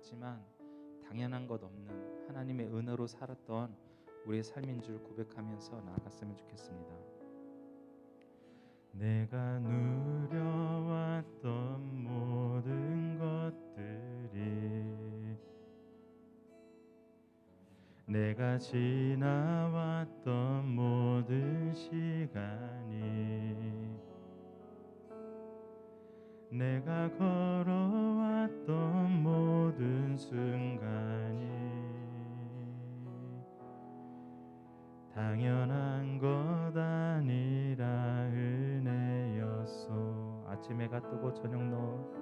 같지만 당연한 것 없는 하나님의 은혜로 살았던 우리의 삶인 줄 고백하면서 나아갔으면 좋겠습니다. 내가 누려왔던 모든 것들이, 내가 지나왔던 모든 시간이, 내가 걸어왔던 모든 순간이 당연한 것 아니라 은혜였소. 아침 해가 뜨고 저녁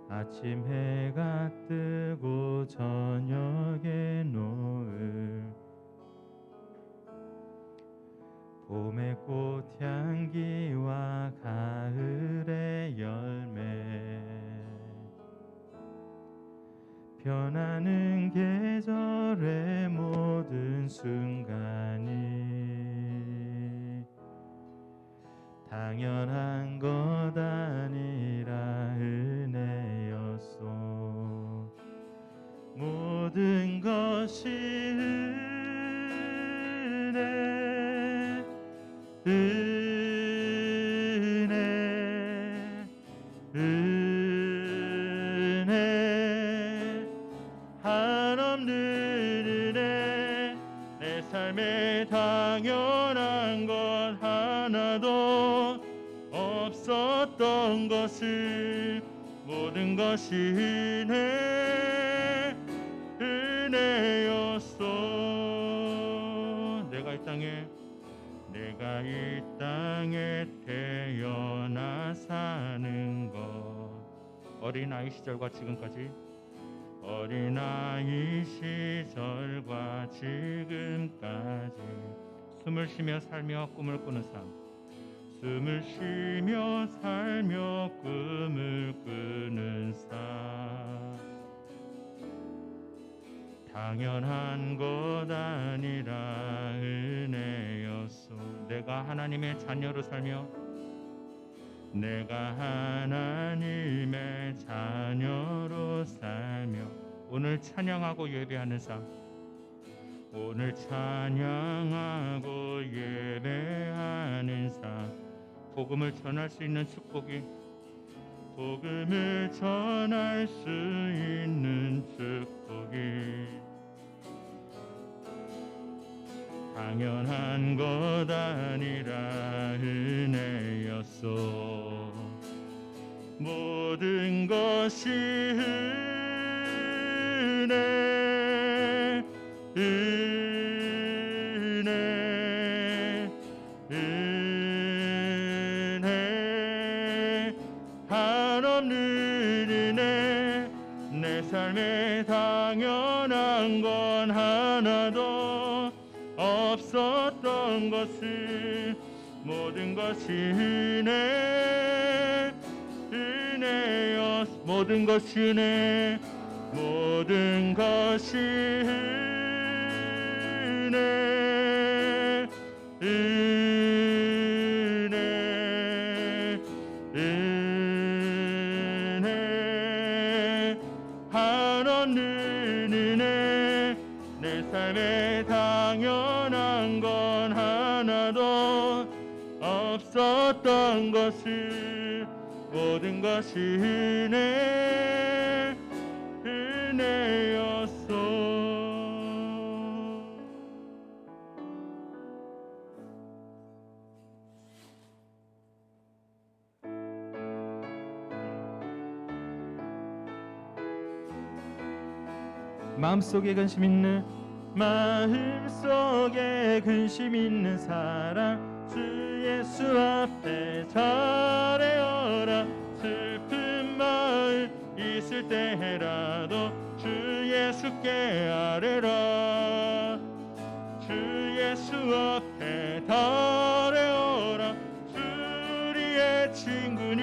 아침 해가 뜨고 저녁에 노을, 봄의 꽃향기와 가을의 열매, 변하는 계절의 모든 순간이 당연한 것 아니라 은혜였소. 모든 것이 은혜, 한없는 은혜. 내 삶에 당연한 것 하나도 없었던 것을, 모든 것이 은혜였소. 내가 이 땅에 태어나 사는 것, 어린아이 시절과 지금까지, 어린아이 시절과 지금까지 숨을 쉬며 살며 꿈을 꾸는 삶, 숨을 쉬며 살며 꿈을 꾸는 삶, 당연한 것 아니라 은혜였소. 내가 하나님의 자녀로 살며, 내가 하나님의 자녀로 살며 오늘 찬양하고 예배하는 삶, 오늘 찬양하고 예배하는 삶, 복음을 전할 수 있는 축복이, 복음을 전할 수 있는 축복이 당연한 것 아니라 은혜였소. 모든 것이 은혜, 한없는 은혜. 내 삶에 당연한 건 하나도 없었던 것을, 모든 것이 은혜였어. 모든 것이 모든 것이 한없는 은혜. 내 삶에 당연한 건 하나도 없었던 것을, 모든 것이 은혜였소. 마음속에 근심 있는, 마음속에 근심 있는 사람, 주 예수 앞에 잘해어라. 슬픈 마음 있을 때라도 주 예수께 아뢰라. 주 예수 앞에 잘해어라. 우리의 친구니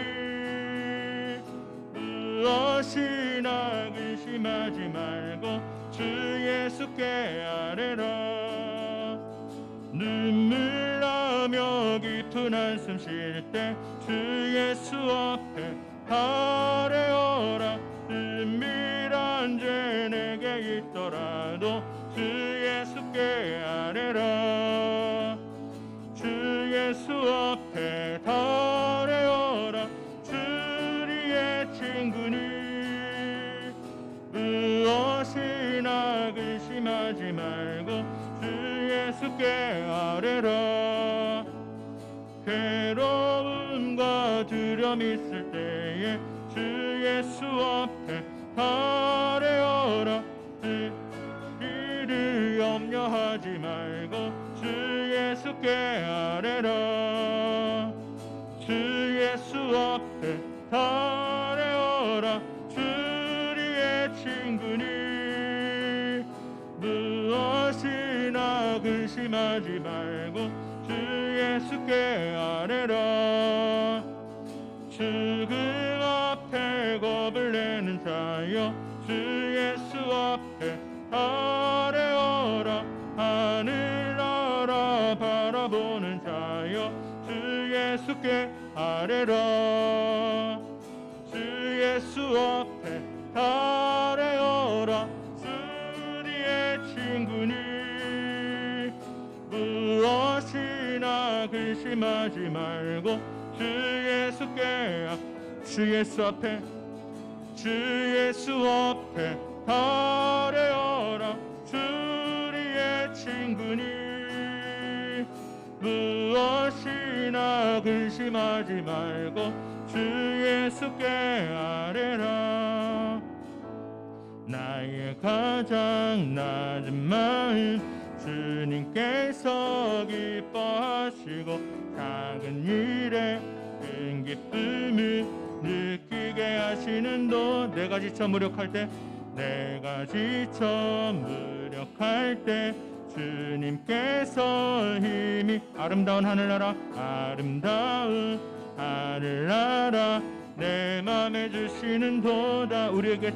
무엇이나 근심하지 말고 주 예수께 아뢰라. 눈물 나며 깊은 한숨 쉴 때 주 예수 앞에 아뢰어라. 은밀한 때 있더라도 주 예수께 아뢰라. 주 예수 앞에 달려라. 주리의 친구니 무엇이나 근심하지 말고 주 예수께 아뢰라. 괴로움과 두려움 있을 때에 주 예수 앞에 달려라. 이를 염려하지 말고 주 예수께 아뢰라. 주 예수 앞에 달려라. 주리의 친구니 무엇이나 근심하지 말고 주 예수께 아뢰라. 죽음 앞에 겁을 내는 자여 주 예수 앞에 아뢰어라. 하늘 나라 바라보는 자여 주 예수께 아뢰라. 주 예수 앞에 아뢰어라. 주리의 친구니 무엇이나 근심하지 말고 주 예수께 주 예수 앞에 주 예수 앞에 아뢰어라. 주리의 친구니 무엇이나 근심하지 말고 주 예수께 아뢰라. 나의 가장 낮은 마음 주님께서 기뻐하시고 작은 일에 큰 기쁨을 느끼게 하시는도. 내가 지쳐 무력할 때 내가 지쳐 무력할 때 주님께서 힘이 아름다운 하늘나라 아름다운 하늘나라 내 맘에 주시는 도다. 우리에게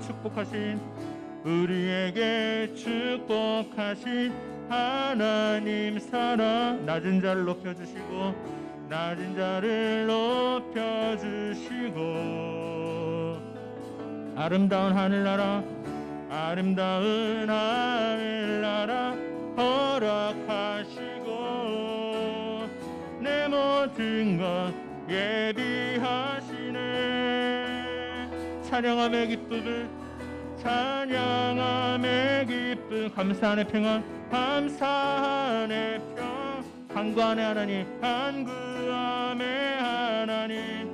축복하신 하나님 사랑. 낮은 자를 높여주시고 낮은 자를 높여주시고 아름다운 하늘나라 아름다운 하늘나라 허락하시고 내 모든 것 예비하시네. 찬양함의 기쁨을 찬양함의 기쁨 감사함의 평안 감사함의 평 간구함의 하나님 간구함의 하나님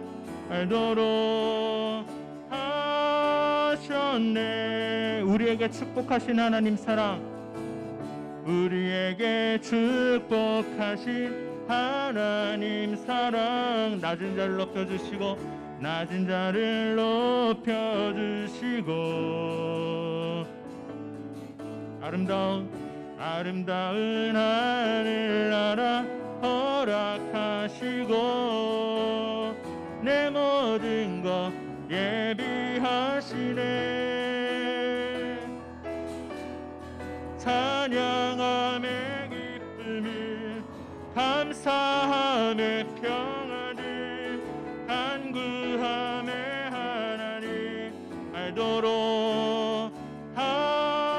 알도록 하셨네. 우리에게 축복하신 하나님 사랑 우리에게 축복하신 하나님 사랑 낮은 자를 높여주시고 낮은 자를 높여주시고 아름다운 하늘나라 허락하시고 내 모든 것 예비하시네. 찬양함의 기쁨을 감사함의 평안을 간구함의 하나님 알도록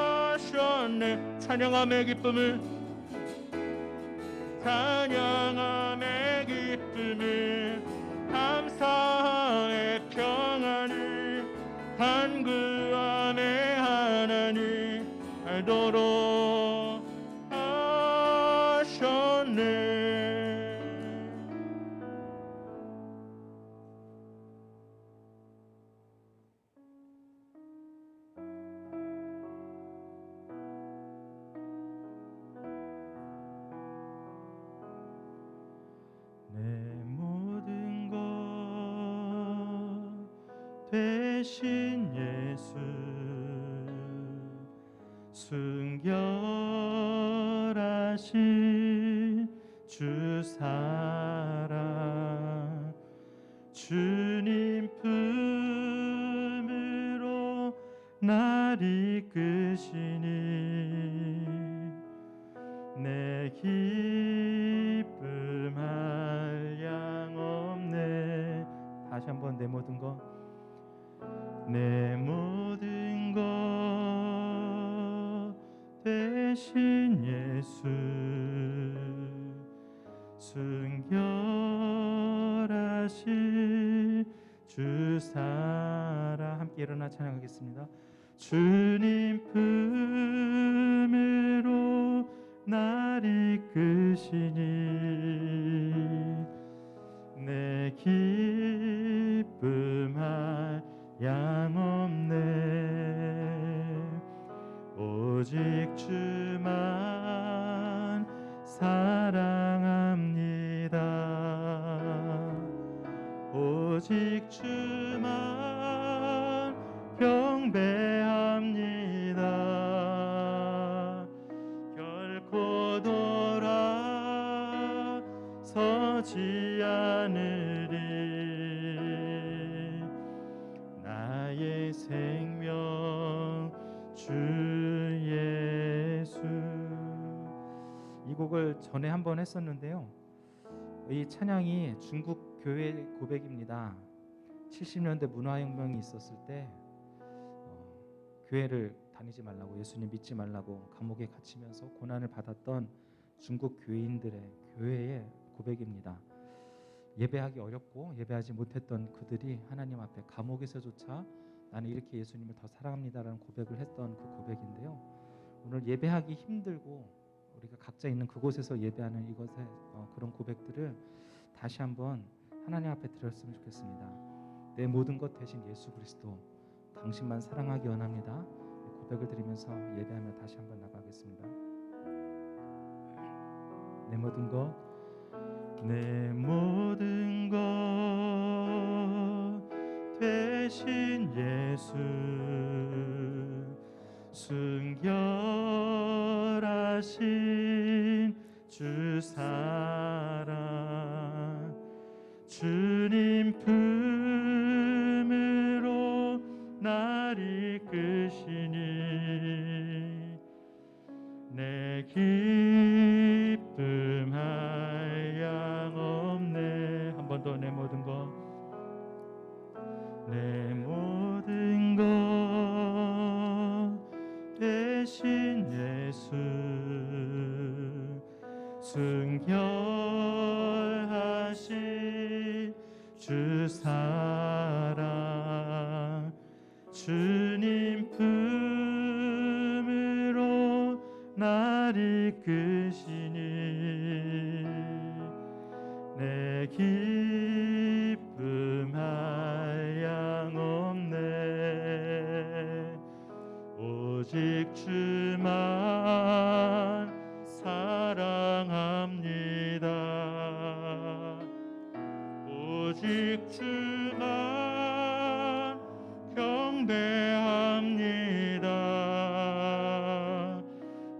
하셨네. 찬양함의 기쁨을 찬양함의 기쁨을 감사의 평안을 간구함의 하나님 알도록 하셨네. 내 모든 것 되신 예수 순결하신 주 사랑 주님 품으로 날 이끄시니 내 기쁨 한량없네. 다시 한번 내 모든 것 내 모든 것 되신 예수 순결하신 주 사랑 함께 일어나 찬양하겠습니다. 주님 품으로 날 이끄시니 내 기쁨 한량없네 오직 주만 사랑합니다 오직 주만 경배합니다 결코 돌아서지 않으리 나의 생명 주 예수. 이 곡을 전에 한번 했었는데요. 이 찬양이 중국 교회 고백입니다. 70년대 문화혁명이 있었을 때 교회를 다니지 말라고 예수님 믿지 말라고 감옥에 갇히면서 고난을 받았던 중국 교인들의 교회의 고백입니다. 예배하기 어렵고 예배하지 못했던 그들이 하나님 앞에 감옥에서조차 나는 이렇게 예수님을 더 사랑합니다라는 고백을 했던 그 고백인데요. 오늘 예배하기 힘들고 우리가 각자 있는 그곳에서 예배하는 이것의 그런 고백들을 다시 한번 하나님 앞에 드렸으면 좋겠습니다. 내 모든 것 대신 예수 그리스도 당신만 사랑하기 원합니다. 고백을 드리면서 예배하며 다시 한번 나가겠습니다. 내 모든 것 대신 예수 순결하신 주 사랑 주님 품으로 날 이끄시니 내 기쁨 한량없네 한 번 더 내 모든 것 대신 예수 순결하신 주 사랑 주님 품으로 날 이끄시니 내 기쁨 한량없네 오직 주만 사랑합니다 오직 주만 경배합니다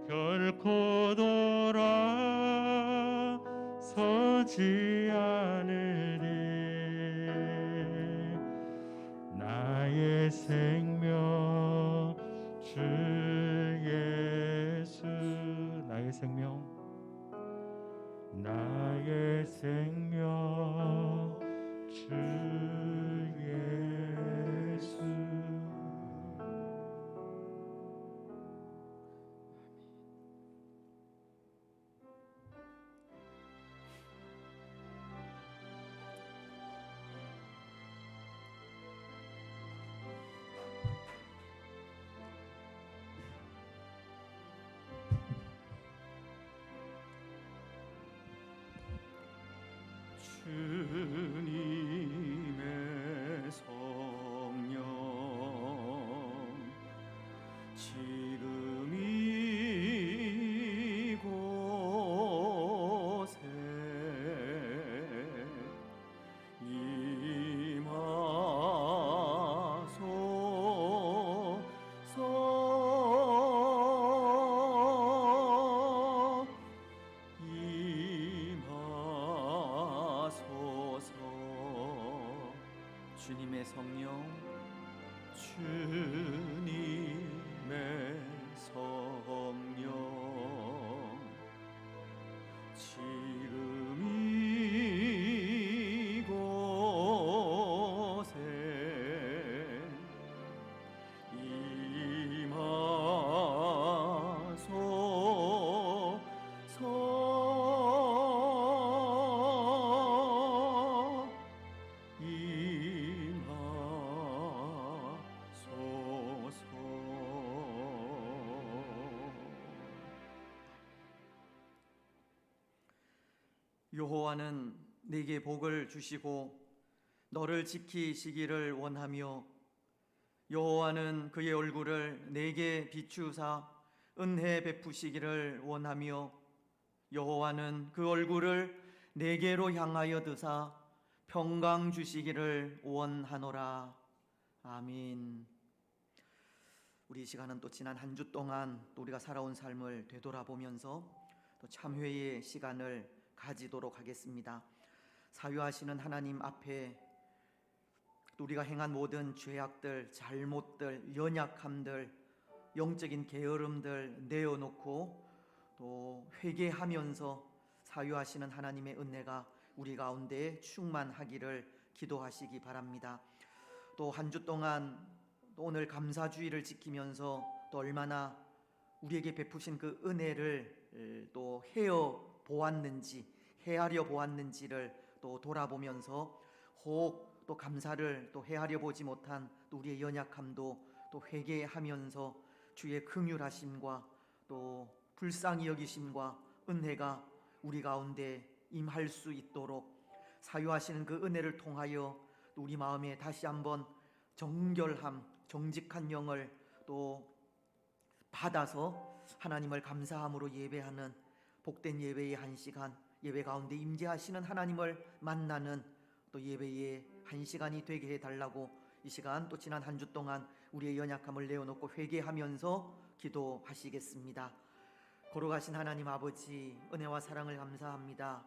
결코 돌아서지 않으리 나의 생명 주 예수 나의 생명 주 예수 주님의 성령 지금 이곳에 주님의 성령 지금 이곳에 임하소서 여호와는 내게 복을 주시고 너를 지키시기를 원하며 여호와는 그의 얼굴을 내게 비추사 은혜 베푸시기를 원하며 여호와는 그 얼굴을 내게로 향하여 드사 평강 주시기를 원하노라. 아멘. 우리 이 시간은 또 지난 한 주 동안 또 우리가 살아온 삶을 되돌아보면서 또 참회의 시간을 가지도록 하겠습니다. 사유하시는 하나님 앞에 또 우리가 행한 모든 죄악들, 잘못들, 연약함들, 영적인 게으름들 내어놓고 또 회개하면서 사유하시는 하나님의 은혜가 우리 가운데 충만하기를 기도하시기 바랍니다. 또 한 주 동안 또 오늘 감사주의를 지키면서 또 얼마나 우리에게 베푸신 그 은혜를 또 헤아려 보았는지를 또 돌아보면서 혹 또 감사를 또 헤아려 보지 못한 또 우리의 연약함도 또 회개하면서 주의 긍휼하심과 또 불쌍히 여기심과 은혜가 우리 가운데 임할 수 있도록 사유하시는 그 은혜를 통하여 또 우리 마음에 다시 한번 정결함, 정직한 영을 또 받아서 하나님을 감사함으로 예배하는 복된 예배의 한 시간, 예배 가운데 임재하시는 하나님을 만나는 또 예배의 한 시간이 되게 해달라고 이 시간 또 지난 한 주 동안 우리의 연약함을 내어놓고 회개하면서 기도하시겠습니다. 거룩하신 하나님 아버지, 은혜와 사랑을 감사합니다.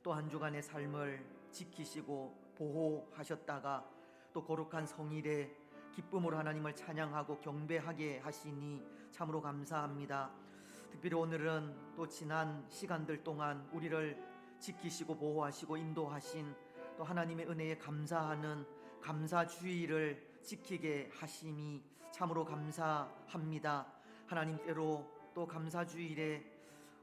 또 한 주간의 삶을 지키시고 보호하셨다가 또 거룩한 성일에 기쁨으로 하나님을 찬양하고 경배하게 하시니 참으로 감사합니다. 특별히 오늘은 또 지난 시간들 동안 우리를 지키시고 보호하시고 인도하신 또 하나님의 은혜에 감사하는 감사주의를 지키게 하심이 참으로 감사합니다. 하나님, 때로 또 감사주일에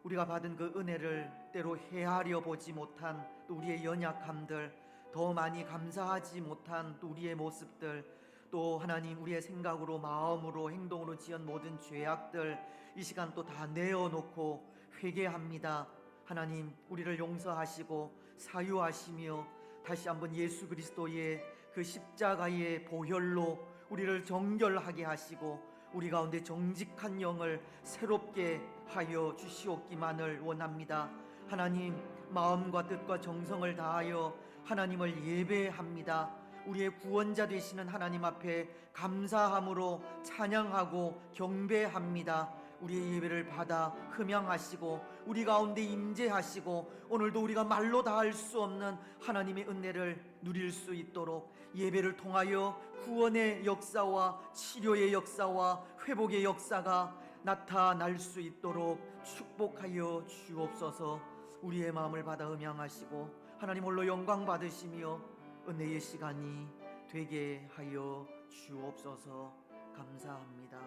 우리가 받은 그 은혜를 때로 헤아려 보지 못한 또 우리의 연약함들, 더 많이 감사하지 못한 또 우리의 모습들, 또 하나님 우리의 생각으로 마음으로 행동으로 지은 모든 죄악들 이 시간 또 다 내어놓고 회개합니다. 하나님, 우리를 용서하시고 사유하시며 다시 한번 예수 그리스도의 그 십자가의 보혈로 우리를 정결하게 하시고 우리 가운데 정직한 영을 새롭게 하여 주시옵기만을 원합니다. 하나님, 마음과 뜻과 정성을 다하여 하나님을 예배합니다. 우리의 구원자 되시는 하나님 앞에 감사함으로 찬양하고 경배합니다. 우리의 예배를 받아 흠양하시고 우리 가운데 임재하시고 오늘도 우리가 말로 다 할 수 없는 하나님의 은혜를 누릴 수 있도록 예배를 통하여 구원의 역사와 치료의 역사와 회복의 역사가 나타날 수 있도록 축복하여 주옵소서. 우리의 마음을 받아 음양하시고 하나님 홀로 영광 받으시며 은혜의 시간이 되게 하여 주옵소서. 감사합니다.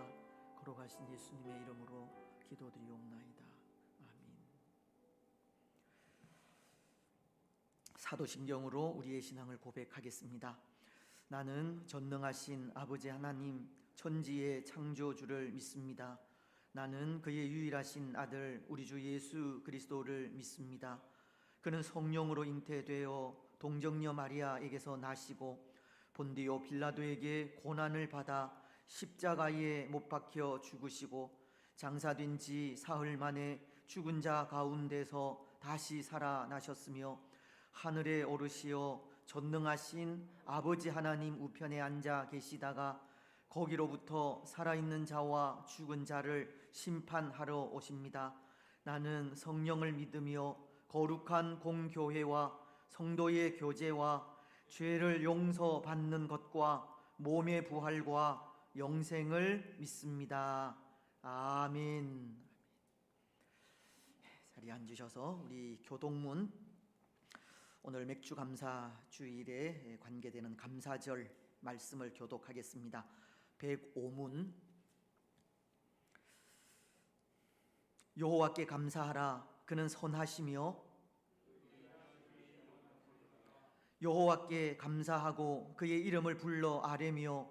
거룩하신 예수님의 이름으로 기도드리옵나이다. 아멘. 사도신경으로 우리의 신앙을 고백하겠습니다. 나는 전능하신 아버지 하나님 천지의 창조주를 믿습니다. 나는 그의 유일하신 아들 우리 주 예수 그리스도를 믿습니다. 그는 성령으로 잉태되어 동정녀 마리아에게서 나시고 본디오 빌라도에게 고난을 받아 십자가에 못 박혀 죽으시고 장사된 지 사흘 만에 죽은 자 가운데서 다시 살아나셨으며 하늘에 오르시어 전능하신 아버지 하나님 우편에 앉아 계시다가 거기로부터 살아있는 자와 죽은 자를 심판하러 오십니다. 나는 성령을 믿으며 거룩한 공교회와 성도의 교제와 죄를 용서받는 것과 몸의 부활과 영생을 믿습니다. 아멘. 자리에 앉으셔서 우리 교동문 오늘 맥주 감사 주일에 관계되는 감사절 말씀을 교독하겠습니다. 105문. 여호와께 감사하라. 그는 선하시며 여호와께 감사하고 그의 이름을 불러 아뢰며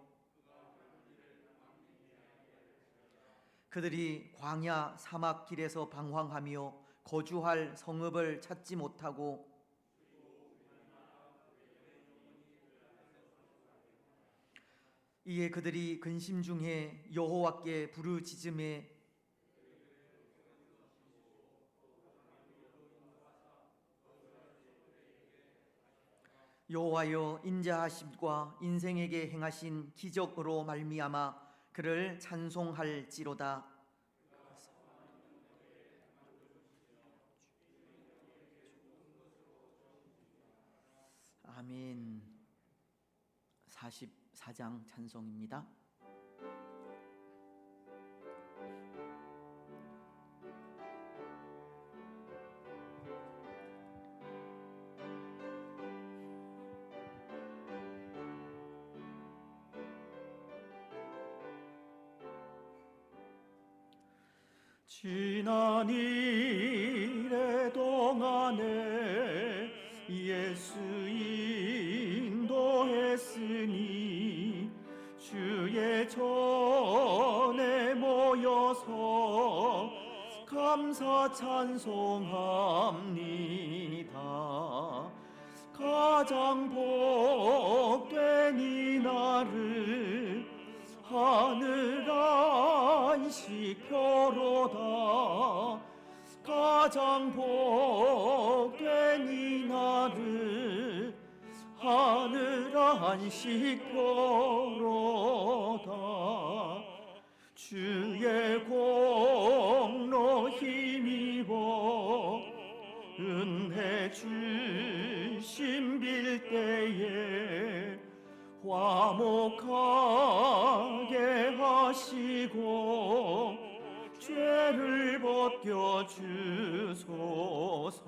그들이 광야 사막 길에서 방황하며 거주할 성읍을 찾지 못하고 이에 그들이 근심 중에 여호와께 부르짖음에 여호와여 인자하심과 인생에게 행하신 기적으로 말미암아 그를 찬송할지로다. 아멘. 44장 찬송입니다. 지난 이래 동안에 예수 인도했으니 주의 전에 모여서 감사 찬송합니다. 가장 복된 이날을 하늘 안식 표로다. 가장 복된 이날을 하늘 안식 표로다. 주의 공로 힘입어 은혜 주심 빌 때에 화목하게 하시고 죄를 벗겨 주소서.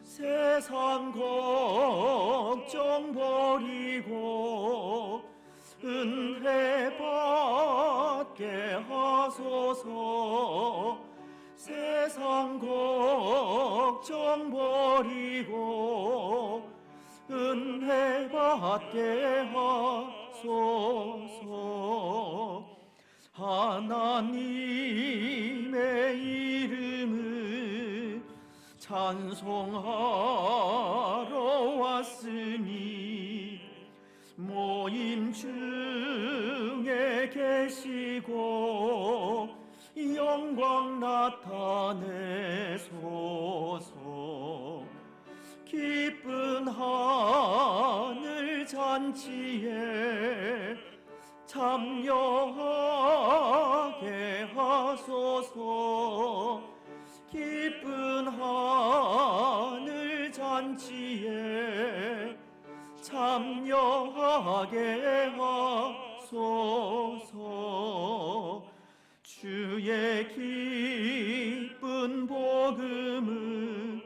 세상 걱정 버리고 은혜 받게 하소서. 세상 걱정 버리고 은혜 받게 하소서. 하나님의 이름을 찬송하러 왔으니 모임 중에 계시고 영광 나타내소서. 기쁜 하늘 잔치에 참여하게 하소서. 기쁜 하늘 잔치에 참여하게 하소서. 주의 기쁜 복음을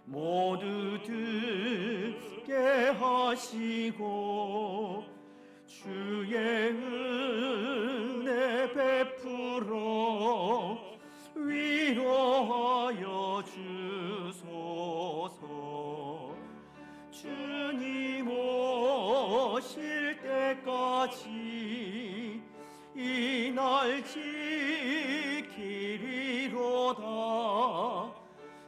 모두 듣게 하시고 주의 은혜 베풀어 위로하여 주소서. 주님 오실 때까지 이 날 지키리로다.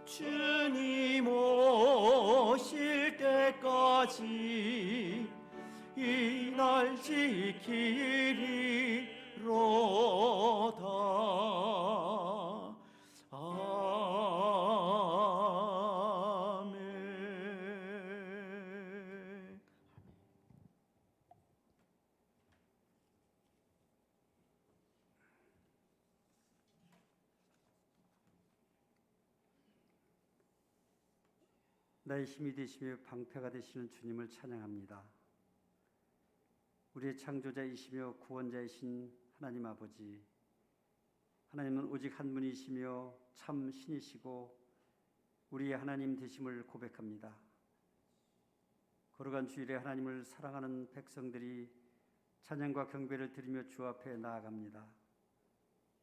주님 오실 때까지 이 날 지키리로다. 아멘. 나의 힘이 되시며 방패가 되시는 주님을 찬양합니다. 우리의 창조자이시며 구원자이신 하나님 아버지, 하나님은 오직 한 분이시며 참 신이시고 우리의 하나님 되심을 고백합니다. 거룩한 주일에 하나님을 사랑하는 백성들이 찬양과 경배를 드리며 주 앞에 나아갑니다.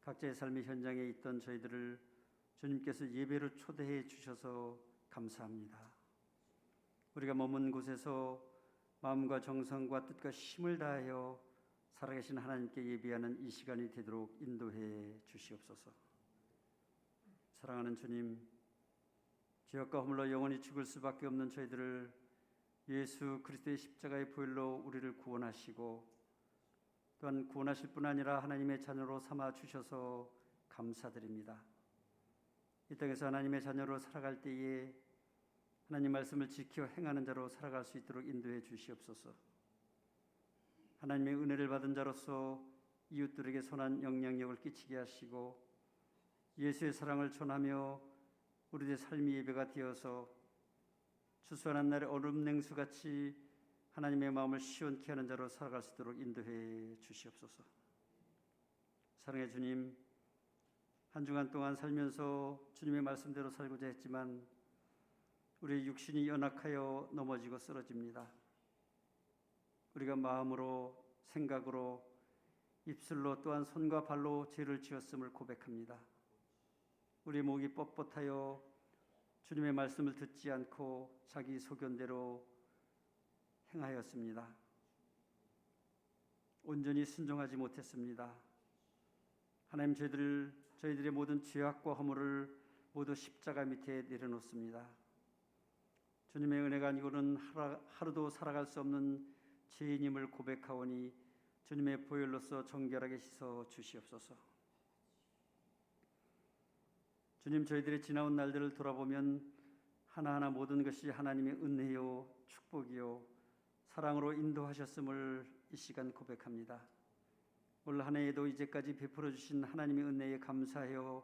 각자의 삶의 현장에 있던 저희들을 주님께서 예배로 초대해 주셔서 감사합니다. 우리가 머문 곳에서 마음과 정성과 뜻과 힘을 다하여 살아계신 하나님께 예배하는 이 시간이 되도록 인도해 주시옵소서. 사랑하는 주님, 죄악과 허물로 영원히 죽을 수밖에 없는 저희들을 예수 그리스도의 십자가의 보혈로 우리를 구원하시고 또한 구원하실 뿐 아니라 하나님의 자녀로 삼아 주셔서 감사드립니다. 이 땅에서 하나님의 자녀로 살아갈 때에 하나님 말씀을 지켜 행하는 자로 살아갈 수 있도록 인도해 주시옵소서. 하나님의 은혜를 받은 자로서 이웃들에게 선한 영향력을 끼치게 하시고 예수의 사랑을 전하며 우리의 삶의 예배가 되어서 추수하는 날의 얼음 냉수같이 하나님의 마음을 시원케 하는 자로 살아갈 수 있도록 인도해 주시옵소서. 사랑의 주님, 한 주간 동안 살면서 주님의 말씀대로 살고자 했지만 우리의 육신이 연약하여 넘어지고 쓰러집니다. 우리가 마음으로, 생각으로, 입술로 또한 손과 발로 죄를 지었음을 고백합니다. 우리 목이 뻣뻣하여 주님의 말씀을 듣지 않고 자기 소견대로 행하였습니다. 온전히 순종하지 못했습니다. 하나님, 저희들의 모든 죄악과 허물을 모두 십자가 밑에 내려놓습니다. 주님의 은혜가 아니고는 하루도 살아갈 수 없는 죄인임을 고백하오니 주님의 보혈로서 정결하게 씻어 주시옵소서. 주님, 저희들의 지나온 날들을 돌아보면 하나하나 모든 것이 하나님의 은혜요 축복이요 사랑으로 인도하셨음을 이 시간 고백합니다. 올 한 해에도 이제까지 베풀어 주신 하나님의 은혜에 감사하여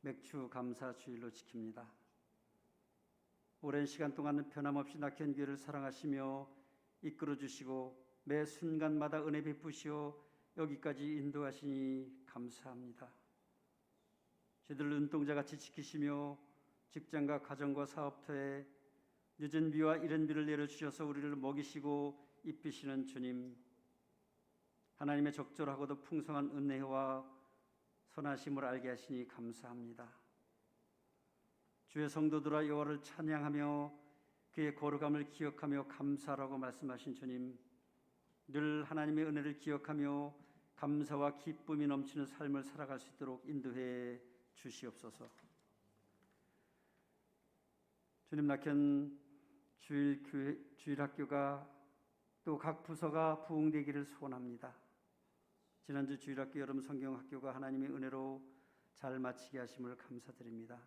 맥주 감사 주일로 지킵니다. 오랜 시간 동안 변함없이 낙현교회를 사랑하시며 이끌어 주시고 매 순간마다 은혜 베푸시어 여기까지 인도하시니 감사합니다. 저희들을 눈동자같이 지키시며 직장과 가정과 사업터에 늦은 비와 이른 비를 내려주셔서 우리를 먹이시고 입히시는 주님, 하나님의 적절하고도 풍성한 은혜와 선하심을 알게 하시니 감사합니다. 주의 성도들아 여호와를 찬양하며 그의 거룩함을 기억하며 감사라고 말씀하신 주님, 늘 하나님의 은혜를 기억하며 감사와 기쁨이 넘치는 삶을 살아갈 수 있도록 인도해 주시옵소서. 주님, 낙현 주일학교가 또 각 부서가 부흥되기를 소원합니다. 지난주 주일학교 여름 성경학교가 하나님의 은혜로 잘 마치게 하심을 감사드립니다.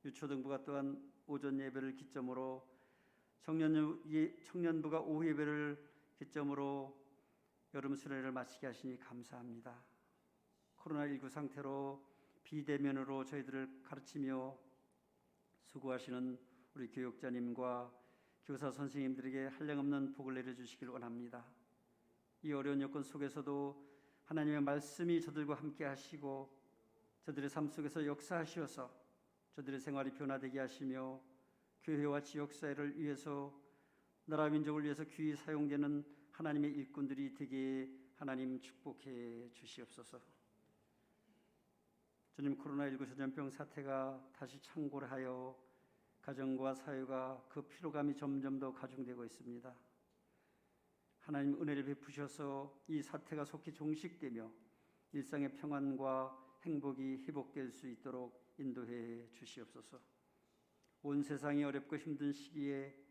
유초등부가 또한 오전 예배를 기점으로 청년부가 오후 예배를 기점으로 여름 수련회를 마치게 하시니 감사합니다. 코로나19 상태로 비대면으로 저희들을 가르치며 수고하시는 우리 교육자님과 교사 선생님들에게 한량없는 복을 내려주시길 원합니다. 이 어려운 여건 속에서도 하나님의 말씀이 저들과 함께 하시고 저들의 삶 속에서 역사하시어서 저들의 생활이 변화되게 하시며 교회와 지역사회를 위해서 나라 민족을 위해서 귀히 사용되는 하나님의 일꾼들이 되게 하나님 축복해 주시옵소서. 주님, 코로나19 전염병 사태가 다시 창궐 하여 가정과 사회가 그 피로감이 점점 더 가중되고 있습니다. 하나님 은혜를 베푸셔서 이 사태가 속히 종식되며 일상의 평안과 행복이 회복될 수 있도록 인도해 주시옵소서. 온 세상이 어렵고 힘든 시기에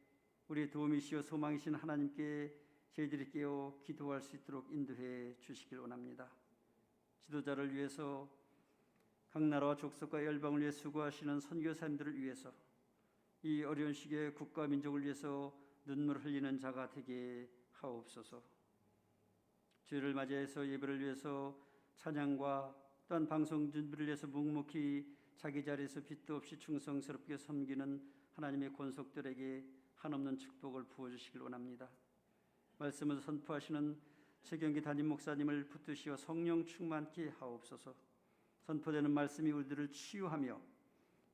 우리의 도움이시여 소망이신 하나님께 저희들이 깨어 기도할 수 있도록 인도해 주시길 원합니다. 지도자를 위해서 각 나라와 족속과 열방을 위해 수고하시는 선교사님들을 위해서 이 어려운 시기에 국가 민족을 위해서 눈물 흘리는 자가 되게 하옵소서. 주일을 맞이해서 예배를 위해서 찬양과 또한 방송 준비를 위해서 묵묵히 자기 자리에서 빚도 없이 충성스럽게 섬기는 하나님의 권속들에게 한없는 축복을 부어주시길 원합니다. 말씀을 선포하시는 최경기 담임 목사님을 붙드시어 성령 충만케 하옵소서. 선포되는 말씀이 우리들을 치유하며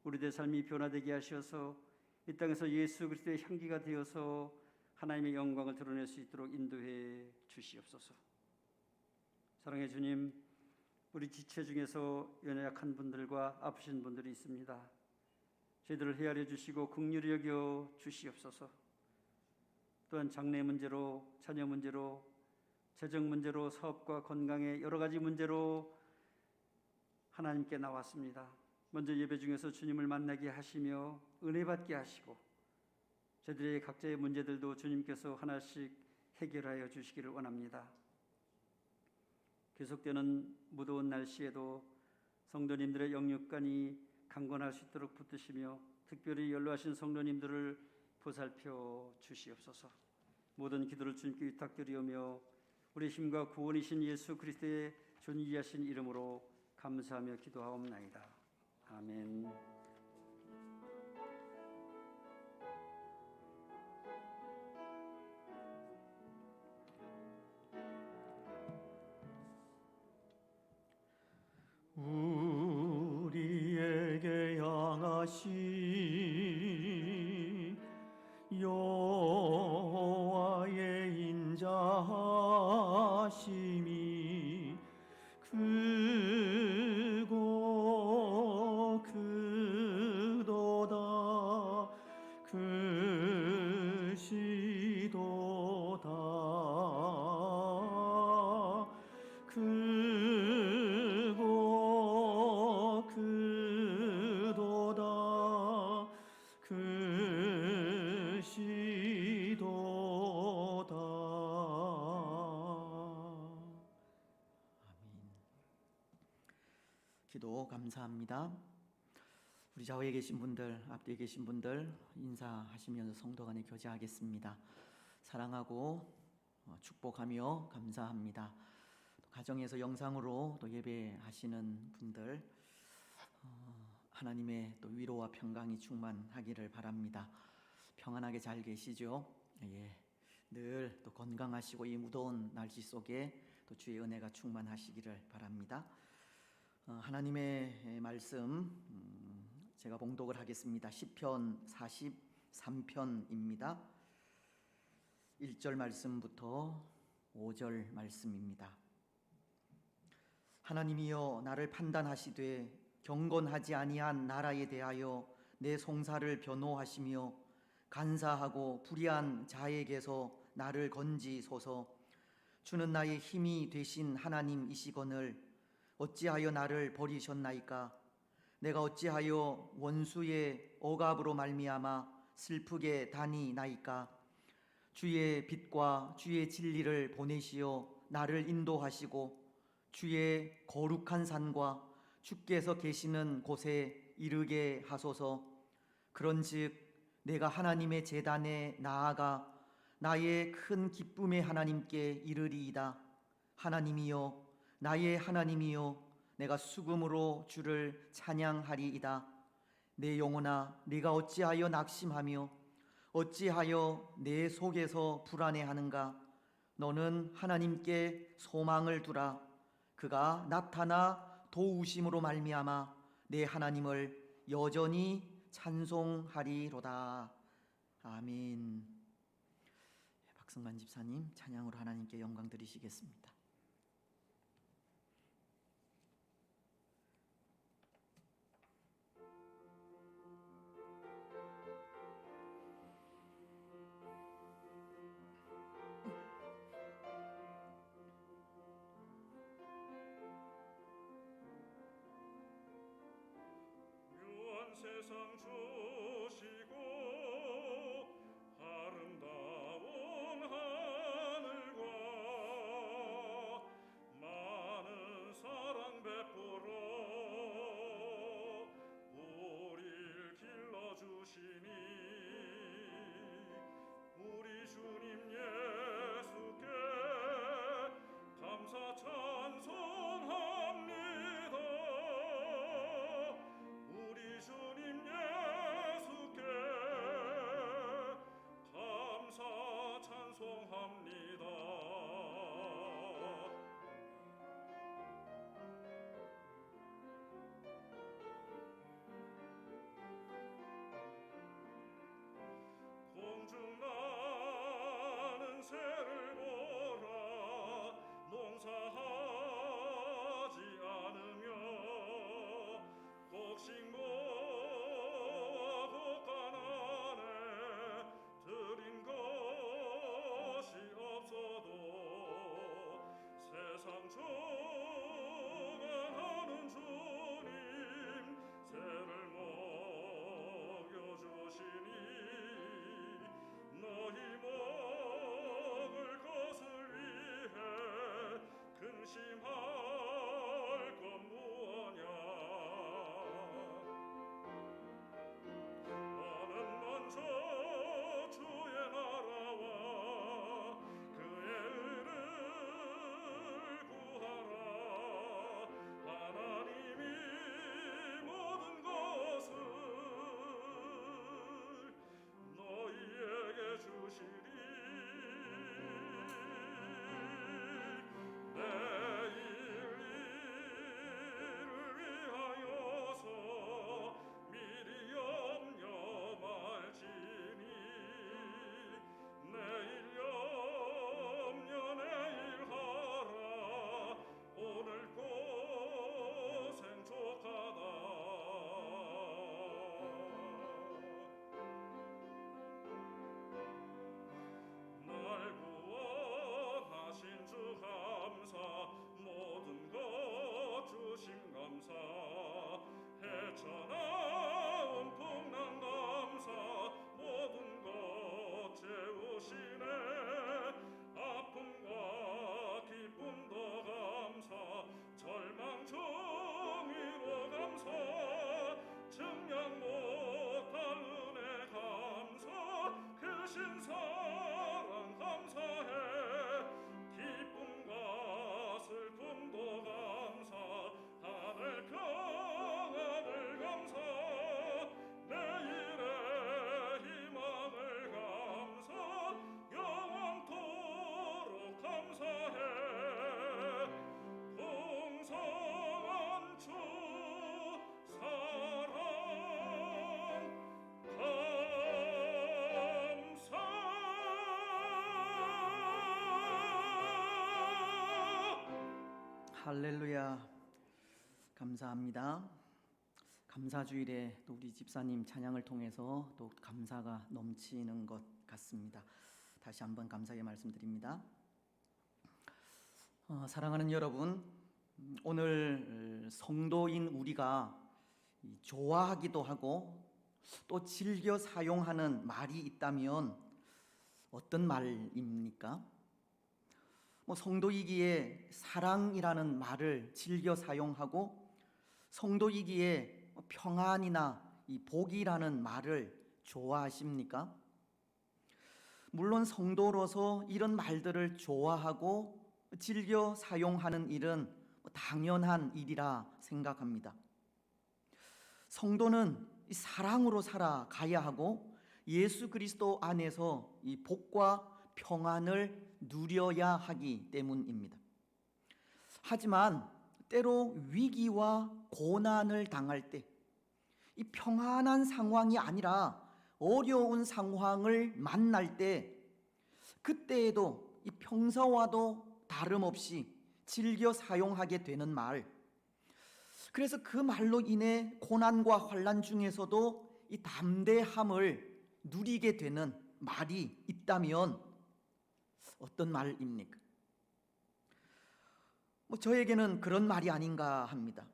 우리들의 삶이 변화되게 하셔서 이 땅에서 예수 그리스도의 향기가 되어서 하나님의 영광을 드러낼 수 있도록 인도해 주시옵소서. 사랑의 주님, 우리 지체 중에서 연약한 분들과 아프신 분들이 있습니다. 저희들을 헤아려 주시고 긍휼히 여겨 주시옵소서. 또한 장래 문제로, 자녀 문제로, 재정 문제로, 사업과 건강의 여러 가지 문제로 하나님께 나왔습니다. 먼저 예배 중에서 주님을 만나게 하시며 은혜 받게 하시고 저희들의 각자의 문제들도 주님께서 하나씩 해결하여 주시기를 원합니다. 계속되는 무더운 날씨에도 성도님들의 영육간이 강건할 수 있도록 붙드시며 특별히 연로하신 성도님들을 보살펴 주시옵소서. 모든 기도를 주님께 위탁드리오며 우리 힘과 구원이신 예수 그리스도의 존귀하신 이름으로 감사하며 기도하옵나이다. 아멘. 우리에게 향하신 여호와의 인자하심이 크고 크도다 크시도다 크고 크도다 크시도다. 기도 감사합니다. 우리 좌우에 계신 분들, 앞뒤에 계신 분들 인사하시면서 성도 간에 교제하겠습니다. 사랑하고 축복하며 감사합니다. 가정에서 영상으로 또 예배하시는 분들 하나님의 또 위로와 평강이 충만하기를 바랍니다. 평안하게 잘 계시죠? 예. 늘 또 건강하시고 이 무더운 날씨 속에 또 주의 은혜가 충만하시기를 바랍니다. 하나님의 말씀 제가 봉독을 하겠습니다. 시편 43편입니다. 1절 말씀부터 5절 말씀입니다. 하나님이여 나를 판단하시되 경건하지 아니한 나라에 대하여 내 송사를 변호하시며 간사하고 불의한 자에게서 나를 건지소서. 주는 나의 힘이 되신 하나님이시거늘 어찌하여 나를 버리셨나이까? 내가 어찌하여 원수의 억압으로 말미암아 슬프게 다니나이까? 주의 빛과 주의 진리를 보내시어 나를 인도하시고 주의 거룩한 산과 주께서 계시는 곳에 이르게 하소서. 그런즉 내가 하나님의 제단에 나아가 나의 큰 기쁨의 하나님께 이르리이다. 하나님이여 나의 하나님이여 내가 수금으로 주를 찬양하리이다. 내 영혼아 네가 어찌하여 낙심하며 어찌하여 내 속에서 불안해하는가? 너는 하나님께 소망을 두라. 그가 나타나 도우심으로 말미암아 내 하나님을 여전히 찬송하리로다. 아멘. 박승만 집사님 찬양으로 하나님께 영광 드리시겠습니다. 세상 주시고 아름다운 하늘과 주신 사랑 감사해 기쁨과 슬픔도 감사 하늘 평안을 감사 내일의 희망을 감사 영원토록 감사해 풍성한 주 사랑 할렐루야. 감사합니다. 감사주일에 또 우리 집사님 찬양을 통해서 또 감사가 넘치는 것 같습니다. 다시 한번 감사의 말씀드립니다. 사랑하는 여러분, 오늘 성도인 우리가 좋아하기도 하고 또 즐겨 사용하는 말이 있다면 어떤 말입니까? 성도이기에 사랑이라는 말을 즐겨 사용하고 성도이기에 평안이나 이 복이라는 말을 좋아하십니까? 물론 성도로서 이런 말들을 좋아하고 즐겨 사용하는 일은 당연한 일이라 생각합니다. 성도는 사랑으로 살아가야 하고 예수 그리스도 안에서 이 복과 평안을 누려야 하기 때문입니다. 하지만 때로 위기와 고난을 당할 때 이 평안한 상황이 아니라 어려운 상황을 만날 때 그때에도 이 평소와도 다름없이 즐겨 사용하게 되는 말, 그래서 그 말로 인해 고난과 환난 중에서도 이 담대함을 누리게 되는 말이 있다면 어떤 말입니까? 저에게는 그런 말이 아닌가 합니다.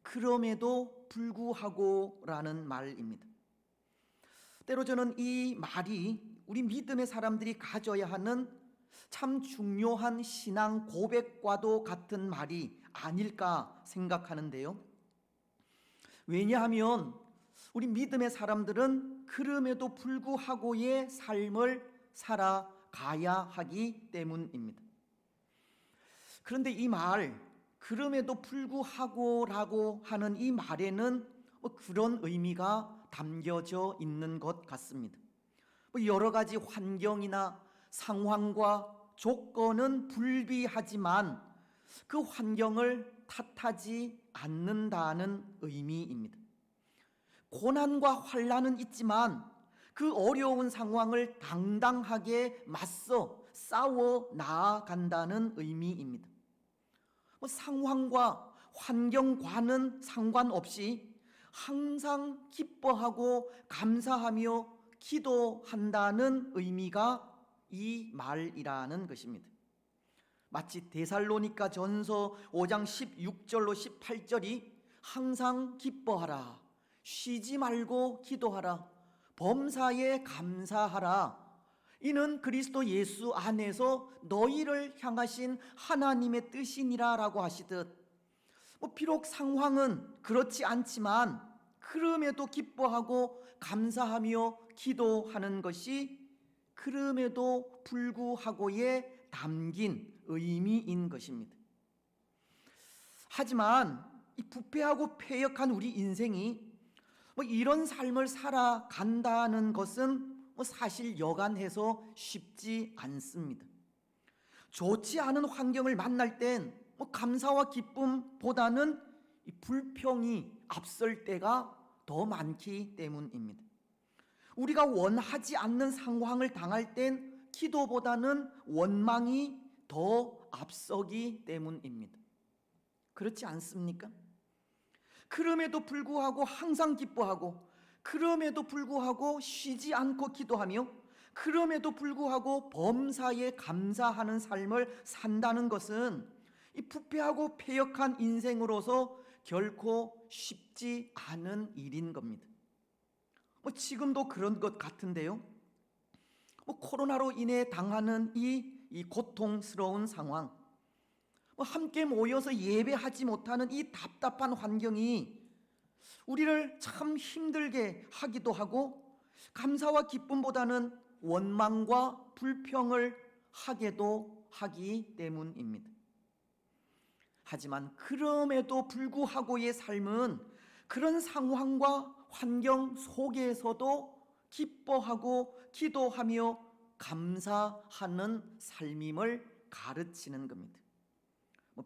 그럼에도 불구하고라는 말입니다. 때로 저는 이 말이 우리 믿음의 사람들이 가져야 하는 참 중요한 신앙 고백과도 같은 말이 아닐까 생각하는데요. 왜냐하면 우리 믿음의 사람들은 그럼에도 불구하고의 삶을 살아가야 하기 때문입니다. 그런데 이 말, 그럼에도 불구하고라고 하는 이 말에는 그런 의미가 담겨져 있는 것 같습니다. 여러 가지 환경이나 상황과 조건은 불비하지만 그 환경을 탓하지 않는다는 의미입니다. 고난과 환난은 있지만 그 어려운 상황을 당당하게 맞서 싸워 나아간다는 의미입니다. 상황과 환경과는 상관없이 항상 기뻐하고 감사하며 기도한다는 의미가 이 말이라는 것입니다. 마치 데살로니가 전서 5장 16절로 18절이 항상 기뻐하라, 쉬지 말고 기도하라, 범사에 감사하라, 이는 그리스도 예수 안에서 너희를 향하신 하나님의 뜻이니라 라고 하시듯, 비록 상황은 그렇지 않지만 그럼에도 기뻐하고 감사하며 기도하는 것이 그럼에도 불구하고에 담긴 의미인 것입니다. 하지만 이 부패하고 패역한 우리 인생이 이런 삶을 살아간다는 것은 사실 여간해서 쉽지 않습니다. 좋지 않은 환경을 만날 땐 감사와 기쁨보다는 불평이 앞설 때가 더 많기 때문입니다. 우리가 원하지 않는 상황을 당할 땐 기도보다는 원망이 더 앞서기 때문입니다. 그렇지 않습니까? 그럼에도 불구하고 항상 기뻐하고, 그럼에도 불구하고 쉬지 않고 기도하며, 그럼에도 불구하고 범사에 감사하는 삶을 산다는 것은 이 부패하고 패역한 인생으로서 결코 쉽지 않은 일인 겁니다. 지금도 그런 것 같은데요. 코로나로 인해 당하는 이 고통스러운 상황, 함께 모여서 예배하지 못하는 이 답답한 환경이 우리를 참 힘들게 하기도 하고 감사와 기쁨보다는 원망과 불평을 하게도 하기 때문입니다. 하지만 그럼에도 불구하고의 삶은 그런 상황과 환경 속에서도 기뻐하고 기도하며 감사하는 삶임을 가르치는 겁니다.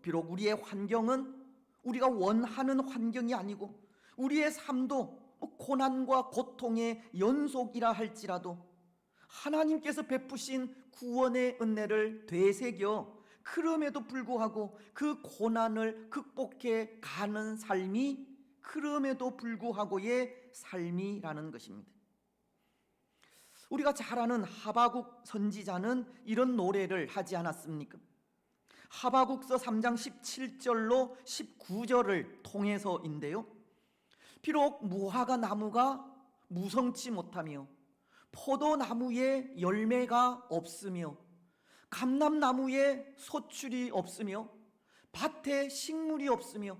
비록 우리의 환경은 우리가 원하는 환경이 아니고 우리의 삶도 고난과 고통의 연속이라 할지라도 하나님께서 베푸신 구원의 은혜를 되새겨 그럼에도 불구하고 그 고난을 극복해 가는 삶이 그럼에도 불구하고의 삶이라는 것입니다. 우리가 잘 아는 하바국 선지자는 이런 노래를 하지 않았습니까? 하바국서 3장 17절로 19절을 통해서인데요. 비록 무화과 나무가 무성치 못하며 포도나무에 열매가 없으며 감람나무에 소출이 없으며 밭에 식물이 없으며